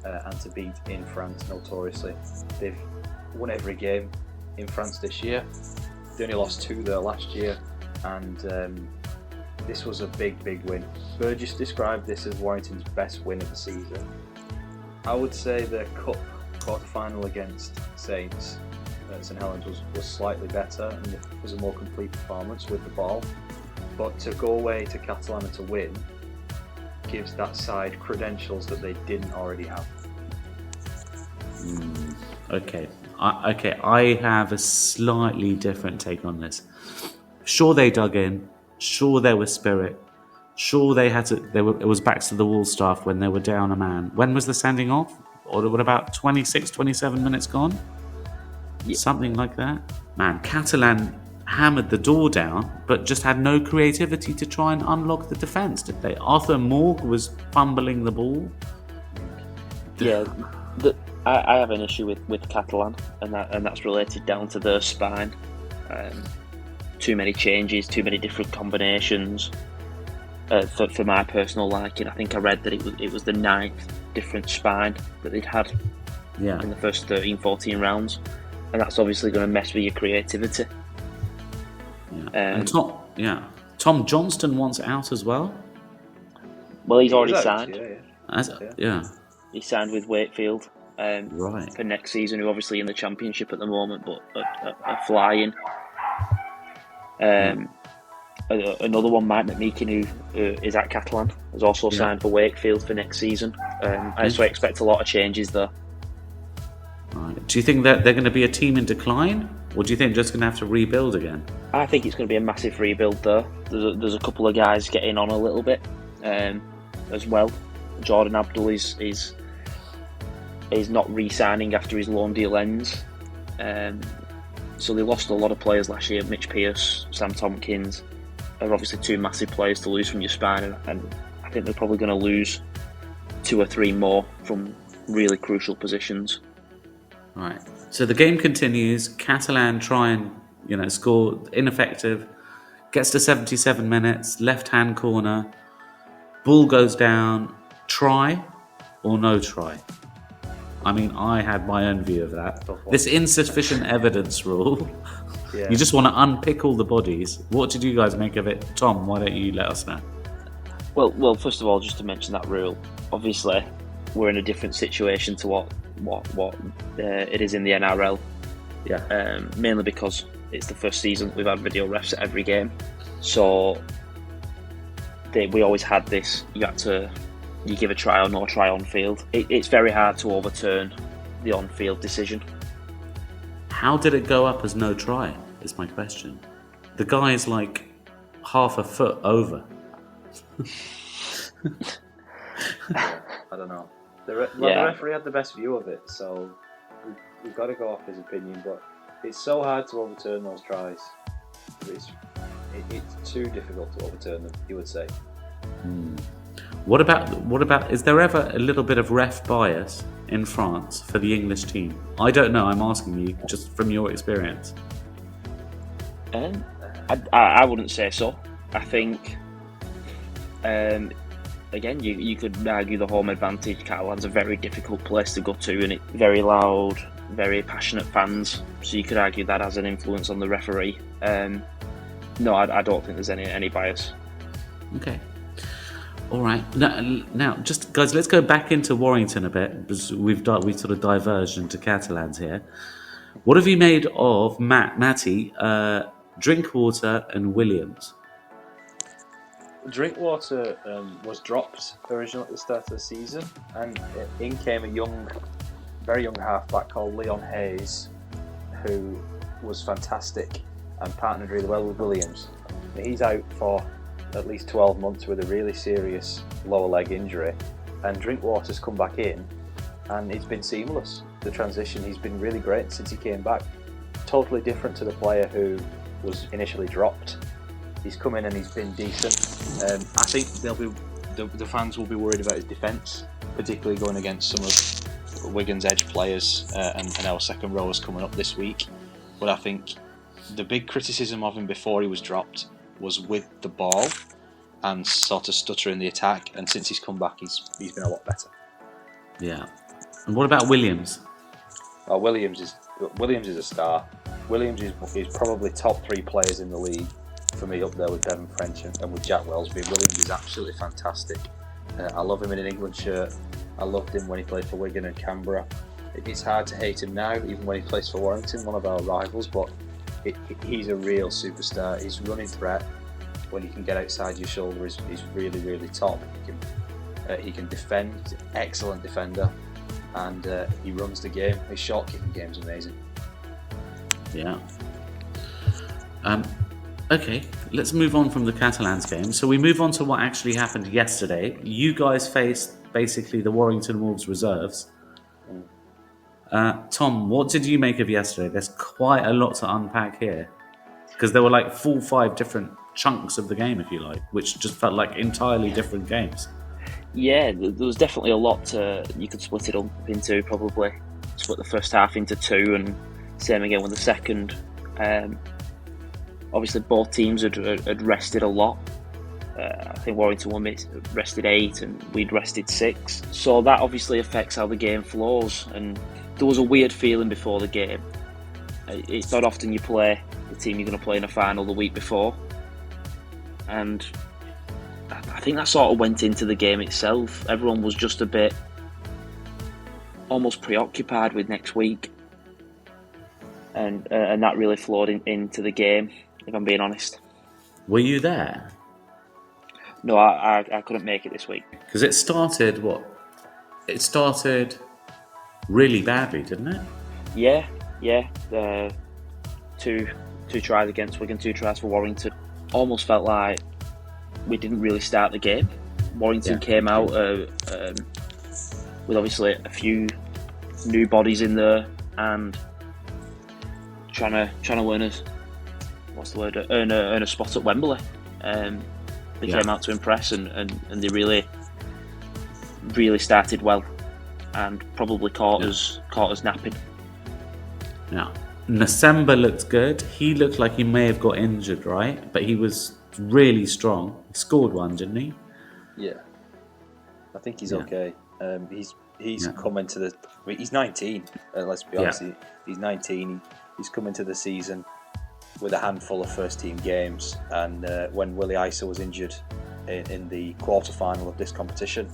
and to beat in France, notoriously. They've won every game in France this year. They only lost 2 there last year, and this was a big, big win. Burgess described this as Warrington's best win of the season. I would say the cup quarter-final against Saints at St Helens was slightly better, and it was a more complete performance with the ball. But to go away to Catalan and to win gives that side credentials that they didn't already have. Okay. I have a slightly different take on this. Sure, they dug in. Sure, there was spirit. Sure, they had to. It was backs to the wall stuff when they were down a man. When was the sending off? Or what, about 26, 27 minutes gone? Yeah. Something like that. Man, Catalan hammered the door down, but just had no creativity to try and unlock the defence, did they? Arthur Morg was fumbling the ball. Yeah, I have an issue with Catalan, and that's related down to their spine. Too many changes, too many different combinations. For my personal liking, I think I read that it was the 9th different spine that they'd had in the first 13-14 rounds, and that's obviously going to mess with your creativity. And Tom Johnston wants out as well. Well, he's already signed. He signed with Wakefield for next season, who are obviously in the Championship at the moment, but are flying. Another one, Mike McMeekin, who is at Catalan, has also signed for Wakefield for next season. So I expect a lot of changes there. Right. Do you think that they're going to be a team in decline, or do you think they're just going to have to rebuild again? I think it's going to be a massive rebuild there. There's a couple of guys getting on a little bit as well. Jordan Abdul is not re-signing after his loan deal ends. So they lost a lot of players last year. Mitch Pearce, Sam Tompkins are obviously 2 massive players to lose from your spine, and I think they're probably going to lose 2 or 3 more from really crucial positions. Right. So the game continues. Catalan try and score, ineffective. Gets to 77 minutes. Left-hand corner. Ball goes down. Try or no try? I mean, I had my own view of that. This insufficient evidence rule. Yeah. You just want to unpick all the bodies. What did you guys make of it? Tom, why don't you let us know? Well, first of all, just to mention that rule, obviously we're in a different situation to what it is in the NRL. Yeah. Mainly because it's the first season we've had video refs at every game. So we always had this. You give a try or no try on field. It's very hard to overturn the on-field decision. How did it go up as no try, is my question. The guy is like half a foot over. I don't know. The referee had the best view of it, so we've got to go off his opinion, but it's so hard to overturn those tries. It's too difficult to overturn them, you would say. What about? Is there ever a little bit of ref bias in France for the English team? I don't know. I'm asking you just from your experience. I wouldn't say so. I think, again, you could argue the home advantage. Catalan's a very difficult place to go to, and it's very loud, very passionate fans. So you could argue that has an influence on the referee. No, I don't think there's any bias. Okay. All right. Now, just guys, let's go back into Warrington a bit because we've sort of diverged into Catalans here. What have you made of Matty, Drinkwater, and Williams? Drinkwater was dropped originally at the start of the season, and in came a very young halfback called Leon Hayes, who was fantastic and partnered really well with Williams. He's out for at least 12 months with a really serious lower leg injury, and Drinkwater's come back in and it's been seamless. The transition, he's been really great since he came back. Totally different to the player who was initially dropped. He's come in and he's been decent. I think the fans will be worried about his defence, particularly going against some of Wigan's edge players and our second rowers coming up this week. But I think the big criticism of him before he was dropped was with the ball and sort of stuttering the attack, and since he's come back he's been a lot better. Yeah. And what about Williams? Williams is a star. Williams is probably top 3 players in the league for me, up there with Devon French and with Jack Wellsby. Williams is absolutely fantastic. I love him in an England shirt. I loved him when he played for Wigan and Canberra. It's hard to hate him now, even when he plays for Warrington, one of our rivals, but he's a real superstar. His running threat, when he can get outside your shoulder, is really, really top. He can defend, he's an excellent defender, and he runs the game. His short kicking game is amazing. Yeah. Okay, let's move on from the Catalans game. So we move on to what actually happened yesterday. You guys faced basically the Warrington Wolves reserves. Tom, what did you make of yesterday? There's quite a lot to unpack here, because there were like 4-5 different chunks of the game, if you like, which just felt like entirely different games. Yeah, there was definitely a lot you could split it up into, probably split the first half into 2, and same again with the second. Obviously both teams had rested a lot. I think Warrington rested 8 and we'd rested 6, so that obviously affects how the game flows, and there was a weird feeling before the game. It's not often you play the team you're going to play in a final the week before, and I think that sort of went into the game itself. Everyone was just a bit almost preoccupied with next week, and that really flowed into the game, if I'm being honest. Were you there? No, I couldn't make it this week. Because it started really badly, didn't it? Yeah. Two tries against Wigan, 2 tries for Warrington. Almost felt like we didn't really start the game. Warrington came out with obviously a few new bodies in there and trying to learn earn a spot at Wembley. They came out to impress, and they really started well, and probably caught us napping. Yeah. Nasemba looked good. He looked like he may have got injured, right? But he was really strong. He scored one, didn't he? Yeah. I think he's okay. He's come into the... I mean, he's 19, let's be honest. Yeah. He's 19. He's come into the season with a handful of first-team games. And when Willie Isa was injured in the quarter-final of this competition,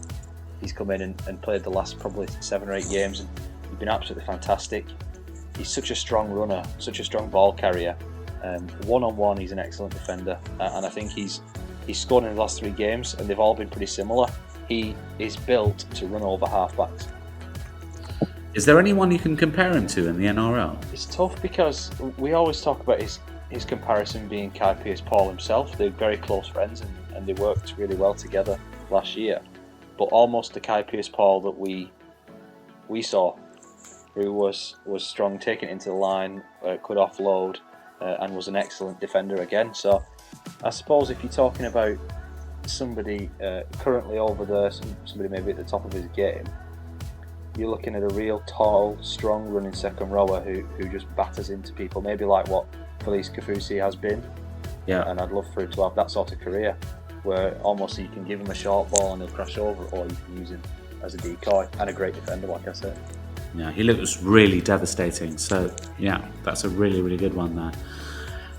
he's come in and played the last probably 7 or 8 games, and he's been absolutely fantastic. He's such a strong runner, such a strong ball carrier. One-on-one, he's an excellent defender, and I think he's scored in the last 3 games, and they've all been pretty similar. He is built to run over halfbacks. Is there anyone you can compare him to in the NRL? It's tough because we always talk about his comparison being Kai Pearce-Paul himself. They're very close friends, and they worked really well together last year. But almost the Kai Pearce-Paul that we saw, who was strong, taking it into the line, could offload, and was an excellent defender again. So I suppose if you're talking about somebody currently over there, somebody maybe at the top of his game, you're looking at a real tall, strong running second rower who just batters into people, maybe like what Felice Kafusi has been. Yeah. And I'd love for him to have that sort of career, where almost you can give him a short ball and he'll crash over, or you can use him as a decoy, and a great defender, like I said. Yeah, he looks really devastating. So, yeah, that's a really, really good one there.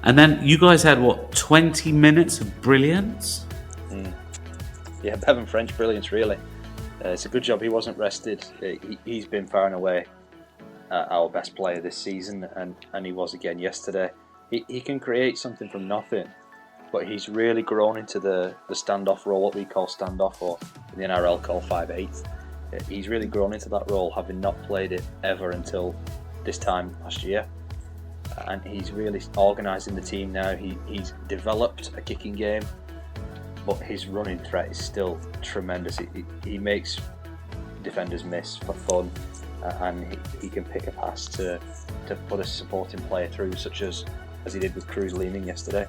And then you guys had, 20 minutes of brilliance? Yeah, Bevan French brilliance, really. It's a good job he wasn't rested. He's been far and away our best player this season, and he was again yesterday. He can create something from nothing, but he's really grown into the standoff role, what we call standoff, or in the NRL call 5'8". He's really grown into that role, having not played it ever until this time last year. And he's really organising the team now. He's developed a kicking game, but his running threat is still tremendous. He makes defenders miss for fun, and he can pick a pass to put a supporting player through, such as he did with Cruz Leeming yesterday.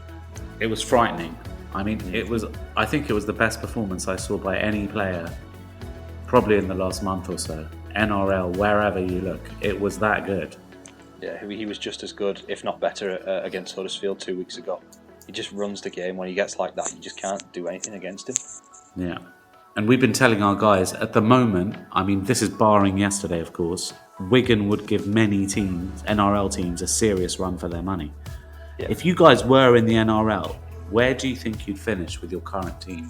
It was frightening. I mean, I think it was the best performance I saw by any player, probably in the last month or so. NRL, wherever you look, it was that good. Yeah, he was just as good, if not better, against Huddersfield 2 weeks ago. He just runs the game. When he gets like that, you just can't do anything against him. Yeah. And we've been telling our guys, at the moment, I mean, this is barring yesterday, of course, Wigan would give many teams, NRL teams, a serious run for their money. Yeah. If you guys were in the NRL, where do you think you'd finish with your current team?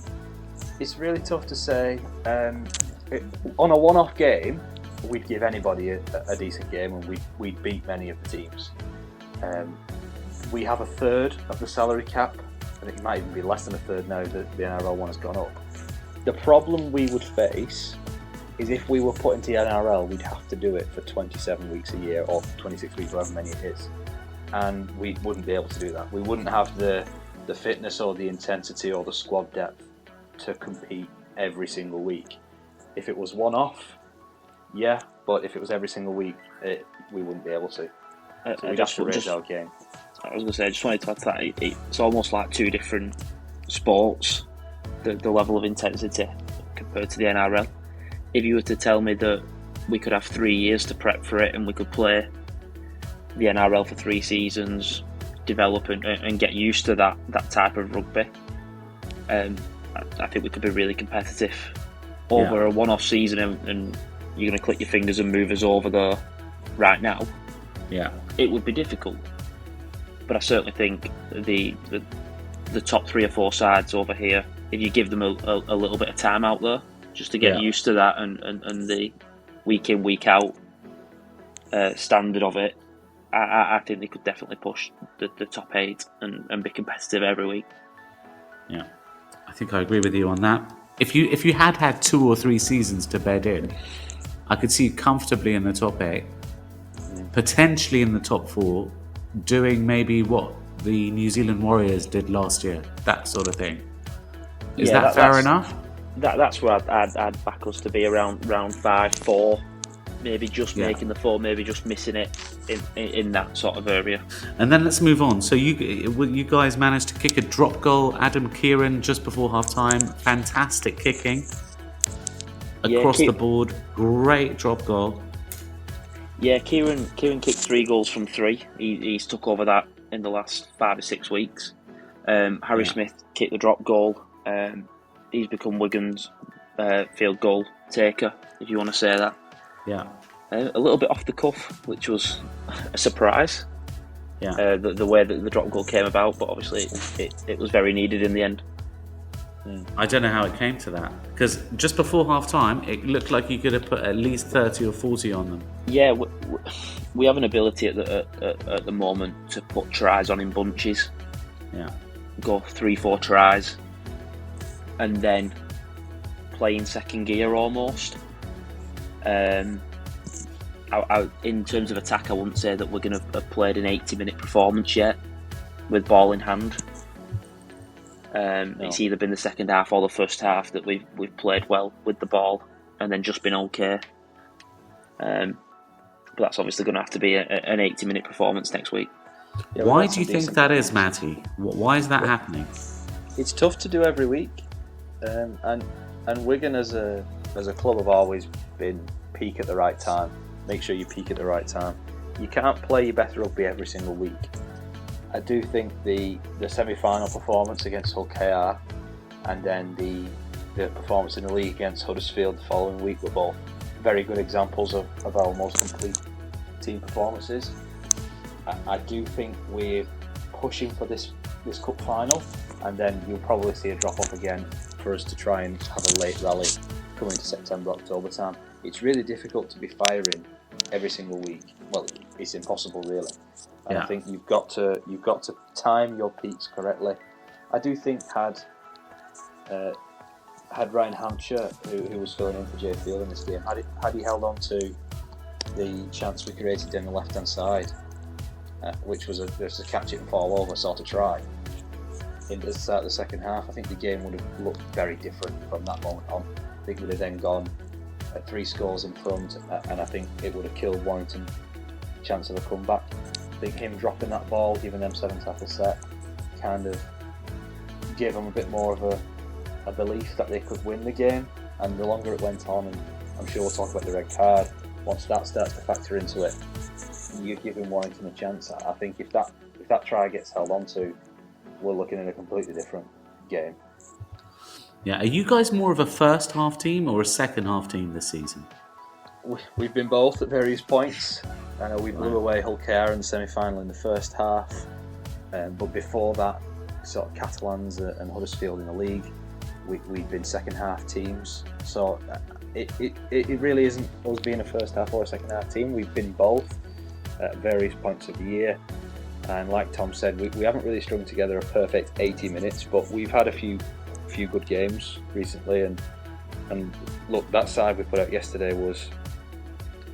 It's really tough to say. On a one-off game, we'd give anybody a decent game, and we'd beat many of the teams. We have a third of the salary cap. I think it might even be less than a third now that the NRL one has gone up. The problem we would face is if we were put into the NRL, we'd have to do it for 27 weeks a year, or 26 weeks, however many it is. And we wouldn't be able to do that. We wouldn't have the fitness or the intensity or the squad depth to compete every single week. If it was one-off, yeah, but if it was every single week, we wouldn't be able to. So we'd have to raise our game. I was going to say, I just wanted to add to that, it's almost like two different sports, the level of intensity compared to the NRL. If you were to tell me that we could have 3 years to prep for it and we could play the NRL for 3 seasons, develop and get used to that type of rugby, I think we could be really competitive over a one-off season, and you're going to click your fingers and move us over there right now. Yeah, it would be difficult. But I certainly think the top 3 or 4 sides over here, if you give them a little bit of time out there, just to get used to that and the week in, week out standard of it, I think they could definitely push the top 8 and be competitive every week. Yeah, I think I agree with you on that. If you had 2 or 3 seasons to bed in, I could see you comfortably in the top 8, potentially in the top 4, doing maybe what the New Zealand Warriors did last year, that sort of thing. Is that fair enough? That's where I'd back us to be around round 5, 4, maybe just making the 4, maybe just missing it in that sort of area. And then let's move on. So you guys managed to kick a drop goal, Adam Kieran, just before half time. Fantastic kicking across the board. Great drop goal. Yeah, Kieran kicked 3 goals from 3. He's took over that in the last 5 or 6 weeks. Harry Smith kicked the drop goal. He's become Wigan's field goal taker, if you want to say that. Yeah. A little bit off the cuff, which was a surprise. Yeah. The way that the drop goal came about, but obviously it was very needed in the end. I don't know how it came to that, because just before half time it looked like you could have put at least 30 or 40 on them. Yeah, we have an ability at the moment to put tries on in bunches. Yeah, go 3-4 tries and then play in second gear almost. In terms of attack, I wouldn't say that we're going to have played an 80-minute performance yet with ball in hand. It's either been the second half or the first half that we've played well with the ball and then just been okay. But that's obviously going to have to be an 80-minute performance next week. Yeah, why do you think that is, Matty? Why is that happening? It's tough to do every week, and Wigan as a club have always been peak at the right time. Make sure you peak at the right time. You can't play your better rugby every single week. I do think the semi-final performance against Hull KR and then the performance in the league against Huddersfield the following week were both very good examples of our most complete team performances. I do think we're pushing for this cup final, and then you'll probably see a drop off again for us to try and have a late rally coming to September, October time. It's really difficult to be firing every single week. Well, it's impossible really. And I think you've got to time your peaks correctly. I do think had Ryan Hampshire, who was filling in for Jay Field in this game, had he held on to the chance we created in the left hand side, which was just a catch it and fall over sort of try in the start of the second half, I think the game would have looked very different from that moment on. I think we'd have then gone 3 scores in front, and I think it would have killed Warrington's chance of a comeback. I think him dropping that ball, giving them 7 tackle set, kind of gave them a bit more of a belief that they could win the game. And the longer it went on, and I'm sure we'll talk about the red card, once that starts to factor into it, you're giving Warrington a chance. I think if that try gets held on to, we're looking at a completely different game. Yeah, are you guys more of a first half team or a second half team this season? We've been both at various points. I know we blew away Hull KR in the semi-final in the first half, but before that, sort of Catalans and Huddersfield in the league, we've been second half teams. So it really isn't us being a first half or a second half team. We've been both at various points of the year. And like Tom said, we haven't really strung together a perfect 80 minutes, but we've had a few good games recently. And look, that side we put out yesterday was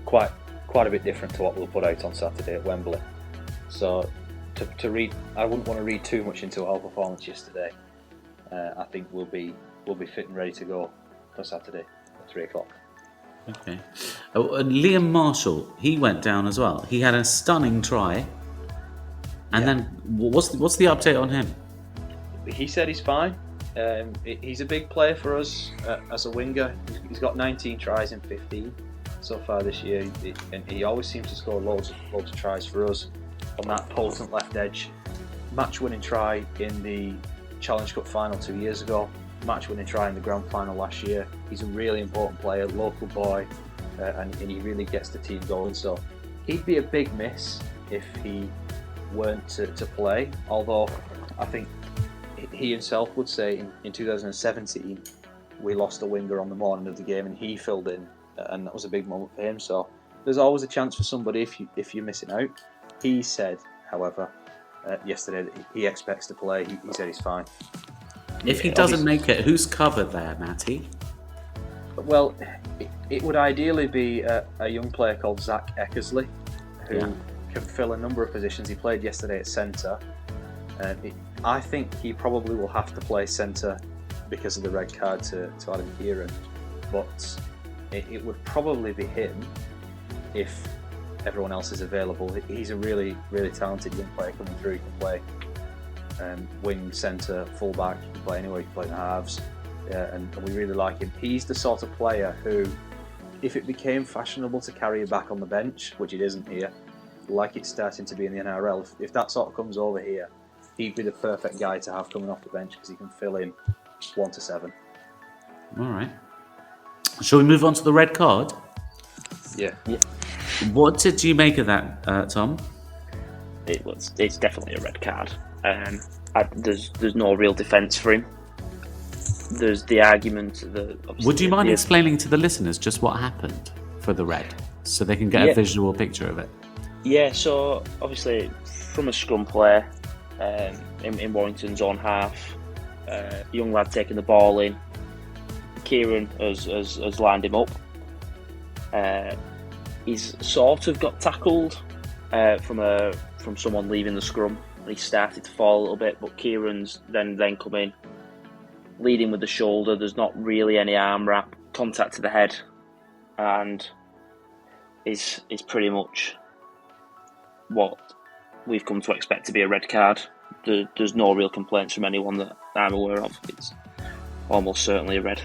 quite a bit different to what we'll put out on Saturday at Wembley. So to read, I wouldn't want to read too much into our performance yesterday. I think we'll be fit and ready to go for Saturday at 3 o'clock. Okay. And Liam Marshall, he went down as well. He had a stunning try. And then what's the update on him? He said he's fine. He's a big player for us as a winger. He's got 19 tries in 15 so far this year, and he always seems to score loads of tries for us on that potent left edge. Match-winning try in the Challenge Cup final 2 years ago. Match-winning try in the grand final last year. He's a really important player, local boy, and he really gets the team going. So he'd be a big miss if he weren't to play, although I think he himself would say in 2017 we lost a winger on the morning of the game and he filled in, and that was a big moment for him. So there's always a chance for somebody if you're missing out. He said, however, yesterday that he expects to play. He said he's fine. If he doesn't make it, who's covered there, Matty? Well, it would ideally be a young player called Zach Eckersley, who can fill a number of positions. He played yesterday at centre. I think he probably will have to play centre because of the red card to Adam Kieran, but it would probably be him if everyone else is available. He's a really, really talented young player coming through. He can play wing, centre, full-back. He can play anywhere. He can play in the halves, and we really like him. He's the sort of player who, if it became fashionable to carry a back on the bench, which it isn't here, like it's starting to be in the NRL, if that sort of comes over here, he'd be the perfect guy to have coming off the bench because he can fill in 1 to 7. All right. Shall we move on to the red card? Yeah. What did you make of that, Tom? It's definitely a red card. There's no real defence for him. There's the argument that... Would you mind explaining to the listeners just what happened for the red, so they can get a visual picture of it? Yeah, so obviously from a scrum player in Warrington's own half, young lad taking the ball in, Kieran has lined him up. He's sort of got tackled from someone leaving the scrum. He started to fall a little bit, but Kieran's then come in, leading with the shoulder. There's not really any arm wrap, contact to the head, and is pretty much what we've come to expect to be a red card. There's no real complaints from anyone that I'm aware of. It's almost certainly a red.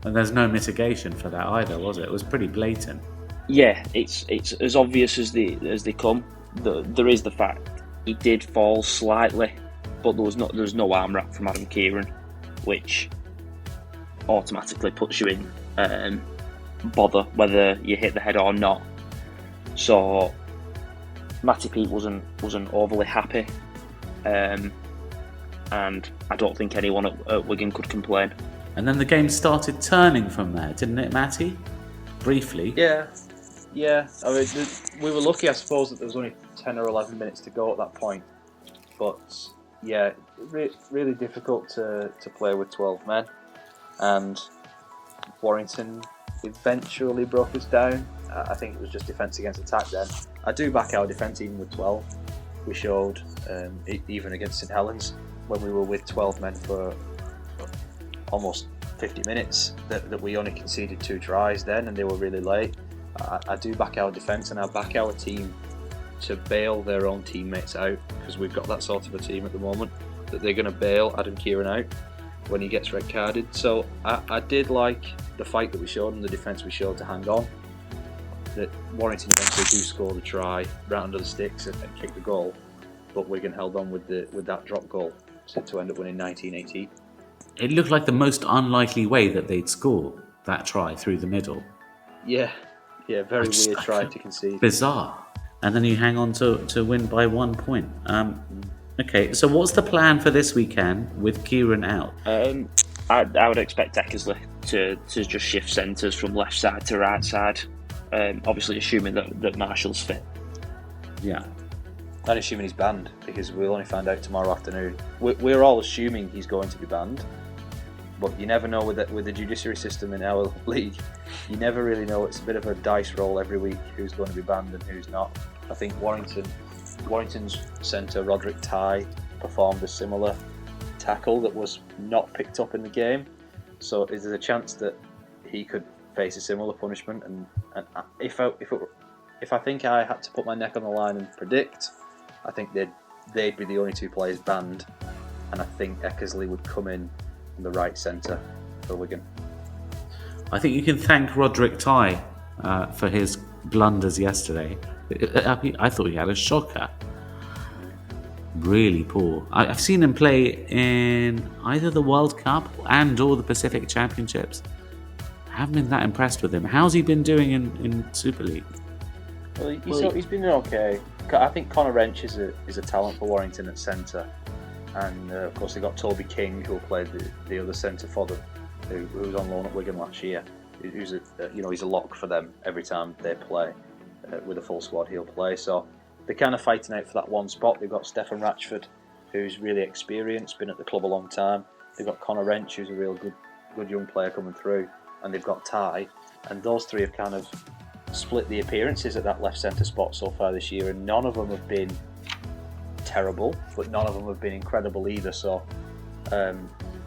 And there's no mitigation for that either, was it? It was pretty blatant. Yeah, it's as obvious as they come. There is the fact he did fall slightly, but there was no arm wrap from Adam Kieran, which automatically puts you in bother whether you hit the head or not. So Matty Pete wasn't overly happy, and I don't think anyone at Wigan could complain. And then the game started turning from there, didn't it, Matty? Briefly. Yeah. I mean, we were lucky, I suppose, that there was only 10 or 11 minutes to go at that point. But yeah, really difficult to play with 12 men. And Warrington eventually broke us down. I think it was just defence against attack then. I do back our defence even with 12. We showed, even against St Helens, when we were with 12 men for almost 50 minutes, that we only conceded 2 tries then, and they were really late. I do back our defence, and I back our team to bail their own teammates out, because we've got that sort of a team at the moment, that they're going to bail Adam Kieran out when he gets red carded. So I did like the fight that we showed and the defence we showed to hang on. That Warrington eventually do score the try right under the sticks and kick the goal, but Wigan held on with that drop goal to end up winning 19-18. It looked like the most unlikely way that they'd score that try through the middle. Yeah, very weird try to concede. Bizarre. And then you hang on to win by 1 point. Okay, so what's the plan for this weekend with Kieran out? I would expect Eckersley to just shift centres from left side to right side, obviously assuming that Marshall's fit. Yeah. And assuming he's banned, because we'll only find out tomorrow afternoon. We're all assuming he's going to be banned, but you never know with the judiciary system in our league. You never really know. It's a bit of a dice roll every week who's going to be banned and who's not. I think Warrington's centre, Roderick Tye, performed a similar tackle that was not picked up in the game. So is there a chance that he could face a similar punishment? And if I think I had to put my neck on the line and predict, I think they'd be the only 2 players banned, and I think Eckersley would come in the right centre for Wigan. I think you can thank Roderick Tye for his blunders yesterday. I thought he had a shocker. Really poor. I've seen him play in either the World Cup and or the Pacific Championships. I haven't been that impressed with him. How's he been doing in Super League? Well, he's been doing okay. I think Connor Wrench is a talent for Warrington at centre, and of course they got Toby King, who played the other centre for them, who was on loan at Wigan last year. He's a lock for them every time they play with a full squad. He'll play, so they're kind of fighting out for that one spot. They've got Stefan Ratchford, who's really experienced, been at the club a long time. They've got Connor Wrench, who's a real good young player coming through, and they've got Tye, and those 3 have kind of split the appearances at that left centre spot so far this year, and none of them have been terrible, but none of them have been incredible either. So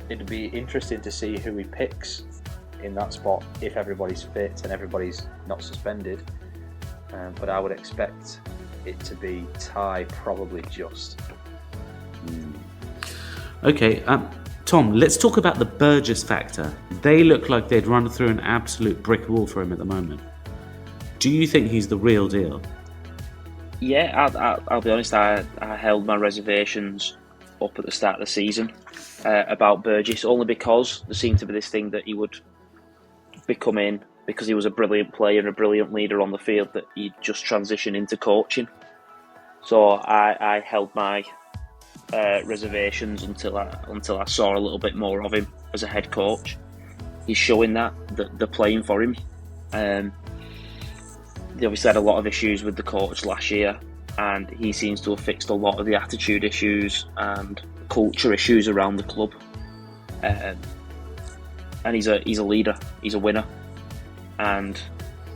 it'd be interesting to see who he picks in that spot if everybody's fit and everybody's not suspended. But I would expect it to be Tye, probably just. Okay, Tom, let's talk about the Burgess factor. They look like they'd run through an absolute brick wall for him at the moment. Do you think he's the real deal? Yeah, I'll be honest, I held my reservations up at the start of the season about Burgess, only because there seemed to be this thing that he would become in, because he was a brilliant player and a brilliant leader on the field, that he'd just transition into coaching. So I held my reservations until I saw a little bit more of him as a head coach. He's showing that they're playing for him. They obviously had a lot of issues with the coach last year, and he seems to have fixed a lot of the attitude issues and culture issues around the club. And he's a leader, he's a winner, and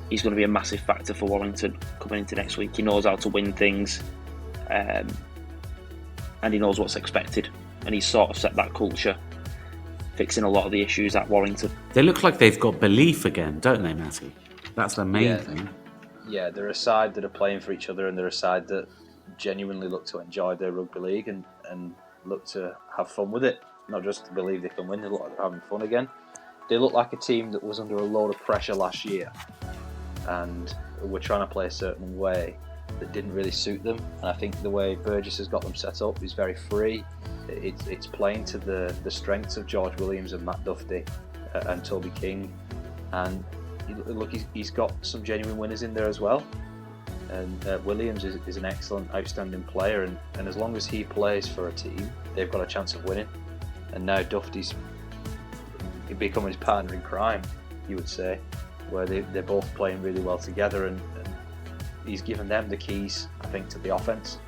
he's going to be a massive factor for Warrington coming into next week. He knows how to win things, and he knows what's expected, and he's sort of set that culture, fixing a lot of the issues at Warrington. They look like they've got belief again, don't they, Matty? That's the main thing. Yeah, they're a side that are playing for each other, and they're a side that genuinely look to enjoy their rugby league and look to have fun with it. Not just to believe they can win, they look like they're having fun again. they look like a team that was under a load of pressure last year, and were trying to play a certain way that didn't really suit them. And I think the way Burgess has got them set up is very free. It's playing to the strengths of George Williams and Matt Duffy and Toby King, and look, he's got some genuine winners in there as well. And Williams is an excellent, outstanding player, and as long as he plays for a team, they've got a chance of winning. And now Duffy's becoming his partner in crime, you would say, where they're both playing really well together, and he's given them the keys, I think, to the offence.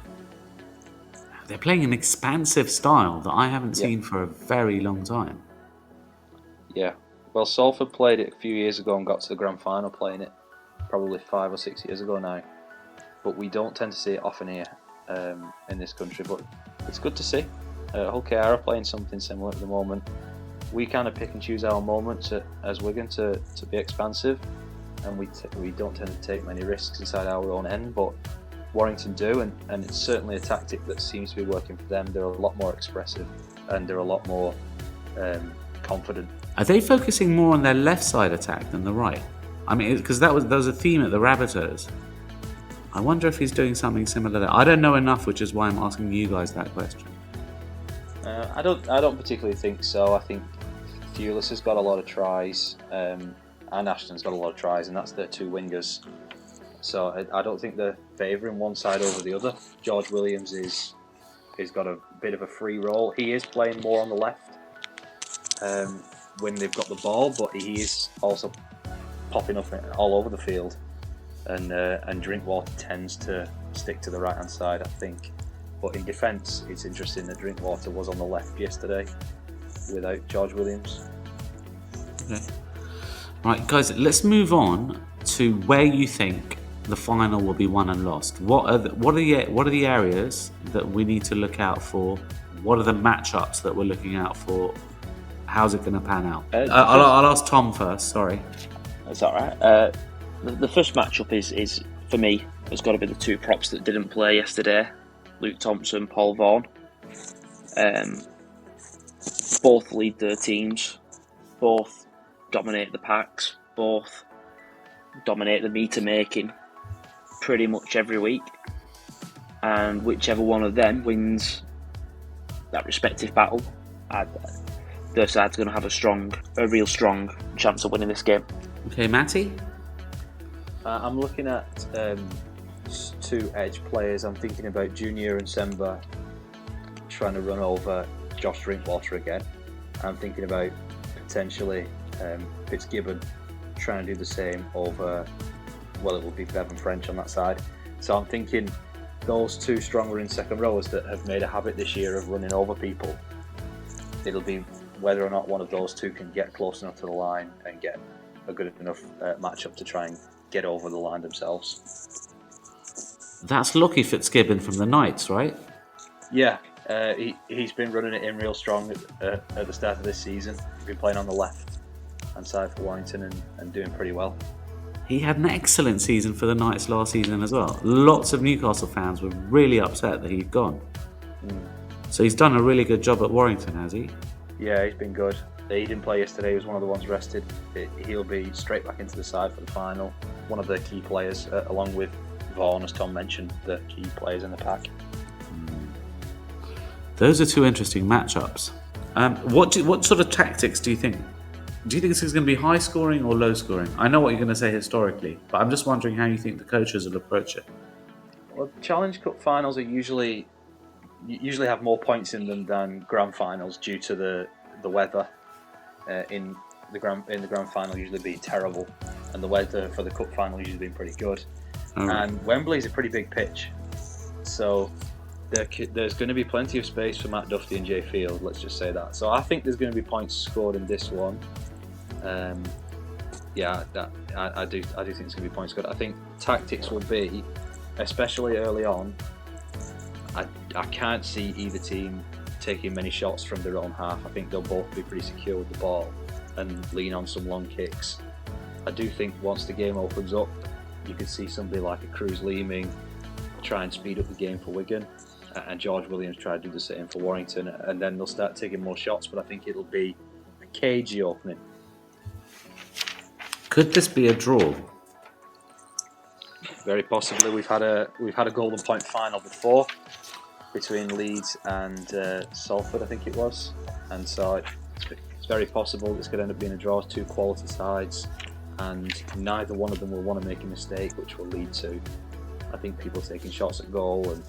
They're playing an expansive style that I haven't seen for a very long time. Yeah. Well, Salford played it a few years ago and got to the grand final playing it, probably 5 or 6 years ago now. But we don't tend to see it often here in this country, but it's good to see. Hull KR are playing something similar at the moment. We kind of pick and choose our moments as Wigan to be expansive, and we don't tend to take many risks inside our own end, but Warrington do, and it's certainly a tactic that seems to be working for them. They're a lot more expressive, and they're a lot more confident. Are they focusing more on their left side attack than the right? I mean, because there was a theme at the Rabbitohs. I wonder if he's doing something similar there. I don't know enough, which is why I'm asking you guys that question. I don't particularly think so. I think Thewlis has got a lot of tries, and Ashton's got a lot of tries, and that's their two wingers. So I don't think they're favouring one side over the other. George Williams is got a bit of a free role. He is playing more on the left when they've got the ball, but he is also popping up all over the field. And Drinkwater tends to stick to the right hand side, I think. But in defence, it's interesting that Drinkwater was on the left yesterday without George Williams. Okay. Right, guys, let's move on to where you think the final will be won and lost. What are the areas that we need to look out for? What are the matchups that we're looking out for? How's it going to pan out? I'll ask Tom first. Sorry. That's all right. The first matchup is for me, has got to be the two props that didn't play yesterday, Luke Thompson, Paul Vaughan. Both lead their teams, both dominate the packs, both dominate the meter making pretty much every week, and whichever one of them wins that respective battle, their side's going to have a real strong chance of winning this game. Okay, Matty? I'm looking at two edge players. I'm thinking about Junior and Semba trying to run over Josh Drinkwater again. I'm thinking about potentially Fitzgibbon trying to do the same over, well, it will be Bevan French on that side. So I'm thinking those two stronger in second rowers that have made a habit this year of running over people, it'll be whether or not one of those two can get close enough to the line and get a good enough matchup to try and get over the line themselves. That's Lucky Fitzgibbon from the Knights, right? Yeah, he's been running it in real strong at the start of this season. He's been playing on the left hand side for Warrington and doing pretty well. He had an excellent season for the Knights last season as well. Lots of Newcastle fans were really upset that he'd gone. So he's done a really good job at Warrington, has he? Yeah, he's been good. He didn't play yesterday, he was one of the ones rested. He'll be straight back into the side for the final. One of the key players, along with Vaughan, as Tom mentioned, the key players in the pack. Those are two interesting matchups. What sort of tactics do you think? Do you think this is going to be high scoring or low scoring? I know what you're going to say historically, but I'm just wondering how you think the coaches will approach it. Well, Challenge Cup finals are usually have more points in them than grand finals due to the weather. In the grand final usually being terrible, and the weather for the cup final usually being pretty good. And Wembley's a pretty big pitch, so there's going to be plenty of space for Matt Duffy and Jay Field. Let's just say that. So I think there's going to be points scored in this one. I do think there's going to be points scored. I think tactics will be, especially early on, I can't see either team taking many shots from their own half. I think they'll both be pretty secure with the ball and lean on some long kicks. I do think once the game opens up, you could see somebody like a Cruz Leeming try and speed up the game for Wigan, and George Williams try to do the same for Warrington, and then they'll start taking more shots. But I think it'll be a cagey opening. Could this be a draw? Very possibly. We've had a Golden Point final before between Leeds and Salford, I think it was, and so it's very possible it's going to end up being a draw. Two quality sides, and neither one of them will want to make a mistake, which will lead to, I think, people taking shots at goal,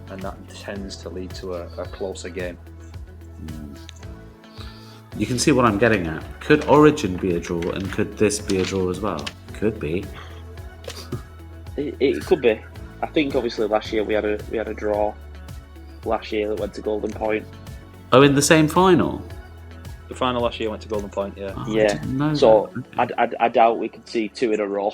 and that tends to lead to a closer game. You can see what I'm getting at. Could Origin be a draw, and could this be a draw as well? Could be. It could be. I think obviously last year we had a draw. Last year that went to Golden Point. Oh, in the same final? The final last year went to Golden Point, yeah. Oh, yeah. So I doubt we could see two in a row.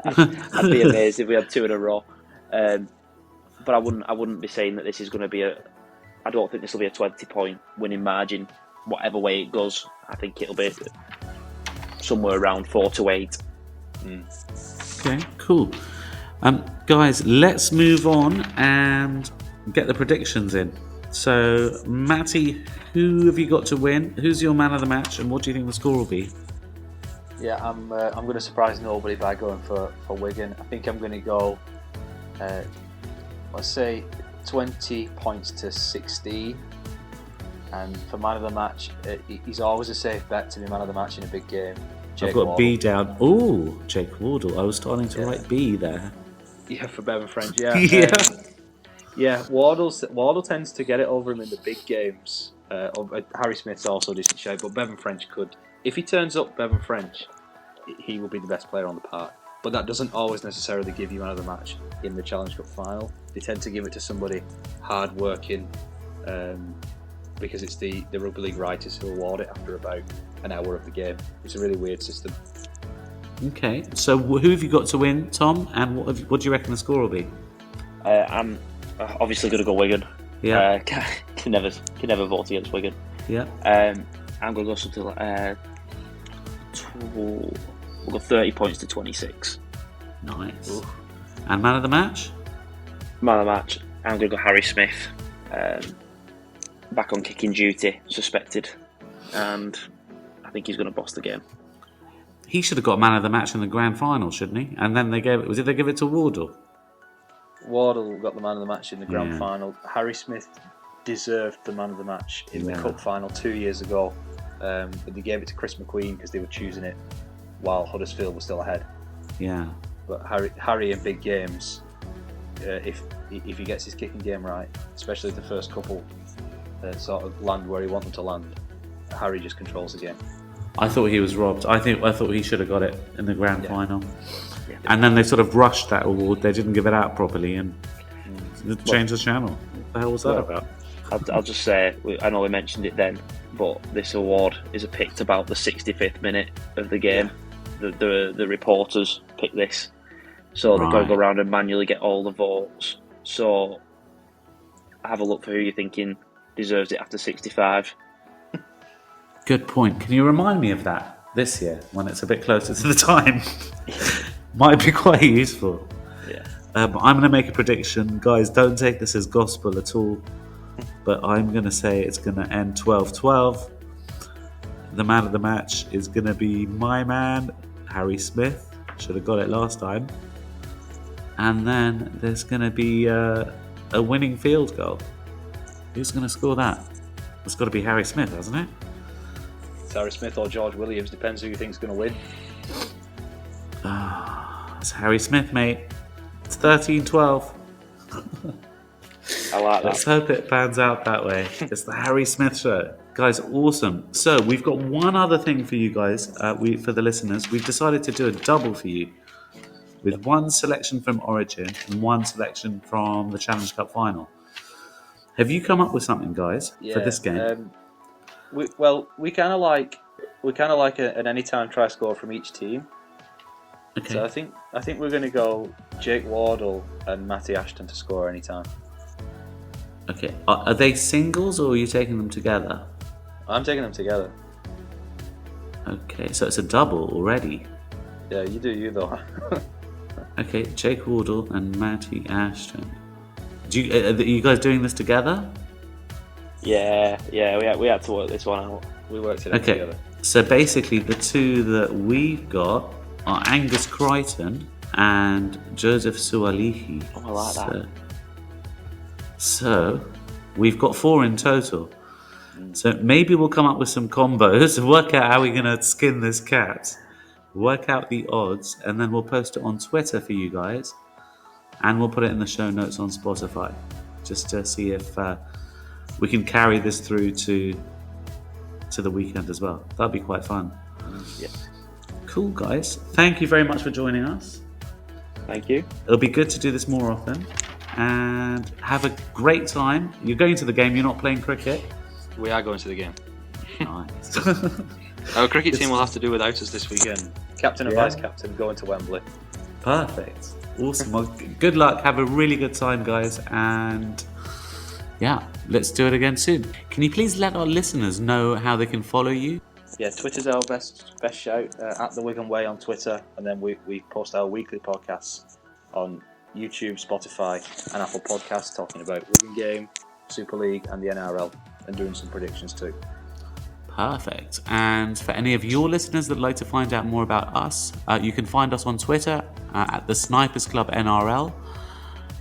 I'd be amazed if we had two in a row. But I wouldn't be saying that this is going to be I don't think this will be a 20-point winning margin, whatever way it goes. I think it'll be somewhere around 4-8. Okay, cool. Guys, let's move on and get the predictions in. So, Matty, who have you got to win? Who's your man of the match, and what do you think the score will be? Yeah, I'm going to surprise nobody by going for Wigan. I think I'm going to go, let's say, 20 points to 16. And for man of the match, he's always a safe bet to be man of the match in a big game. Jake I've got Wardle. B down. Ooh, Jake Wardle. I was starting to write B there. Yeah, for Bevan French, yeah. Yeah. Yeah, Wardle tends to get it over him in the big games. Harry Smith's also a decent shout, but Bevan French could. If he turns up Bevan French, he will be the best player on the park. But that doesn't always necessarily give you man of the match in the Challenge Cup final. They tend to give it to somebody hard-working, because it's the rugby league writers who award it after about an hour of the game. It's a really weird system. Okay, so who have you got to win, Tom? And what do you reckon the score will be? I'm obviously going to go Wigan. Yeah. Can never vote against Wigan. Yeah. I'm going to go something like we'll go 30 points to 26. Nice. Ooh. And man of the match? Man of the match, I'm going to go Harry Smith. Back on kicking duty, suspected, and I think he's going to boss the game. He should have got man of the match in the grand final, shouldn't he? And then they give it to Wardle? Wardle got the man of the match in the grand Yeah. final. Harry Smith deserved the man of the match in the cup final 2 years ago. But they gave it to Chris McQueen because they were choosing it while Huddersfield was still ahead. Yeah. But Harry in big games, if he gets his kicking game right, especially the first couple sort of land where he wants them to land, Harry just controls the game. I thought he was robbed. I thought he should have got it in the grand final. Yeah. And then they sort of rushed that award. They didn't give it out properly and changed the channel. What the hell was that about? I'll just say, I know we mentioned it then, but this award is picked about the 65th minute of the game. The reporters pick this, so they've got to go around and manually get all the votes. So have a look for who you're thinking deserves it after 65. Good point. Can you remind me of that this year when it's a bit closer to the time? Might be quite useful. Yeah. I'm going to make a prediction. Guys, don't take this as gospel at all. But I'm going to say it's going to end 12-12. The man of the match is going to be my man, Harry Smith. Should have got it last time. And then there's going to be a winning field goal. Who's going to score that? It's got to be Harry Smith, hasn't it? It's Harry Smith or George Williams, depends who you think's going to win. It's Harry Smith, mate. It's 13-12. I like that. Let's hope it pans out that way. It's the Harry Smith show. Guys, awesome. So we've got one other thing for you guys, for the listeners. We've decided to do a double for you with one selection from Origin and one selection from the Challenge Cup final. Have you come up with something, guys, for this game? We kind of like an anytime try score from each team. Okay. So I think we're going to go Jake Wardle and Matty Ashton to score anytime. Okay. Are they singles or are you taking them together? I'm taking them together. Okay, so it's a double already. Yeah, you do you though. Okay, Jake Wardle and Matty Ashton. Are you guys doing this together? Yeah, we had to work this one out. We worked it out together. So basically, the two that we've got are Angus Crichton and Joseph Sualihi. Oh, I like that. So we've got 4 in total. So maybe we'll come up with some combos, work out how we're going to skin this cat, work out the odds, and then we'll post it on Twitter for you guys. And we'll put it in the show notes on Spotify, just to see if we can carry this through to the weekend as well. That'd be quite fun. Yeah. Cool, guys. Thank you very much for joining us. Thank you. It'll be good to do this more often. And have a great time. You're going to the game, you're not playing cricket. We are going to the game. Nice. Our cricket team will have to do without us this weekend. Captain and vice captain going to Wembley. Perfect. Awesome. Well, good luck. Have a really good time, guys. And yeah, let's do it again soon. Can you please let our listeners know how they can follow you? Yeah, Twitter's our best shout. At the Wigan Way on Twitter, and then we post our weekly podcasts on YouTube, Spotify, and Apple Podcasts, talking about Wigan game, Super League, and the NRL, and doing some predictions too. Perfect. And for any of your listeners that would like to find out more about us, you can find us on Twitter at the Snipers Club NRL,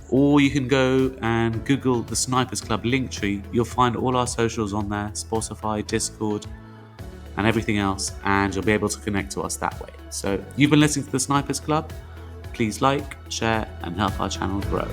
or you can go and Google the Snipers Club Linktree. You'll find all our socials on there, Spotify, Discord, and everything else, and you'll be able to connect to us that way. So you've been listening to the Snipers Club. Please like, share, and help our channel grow.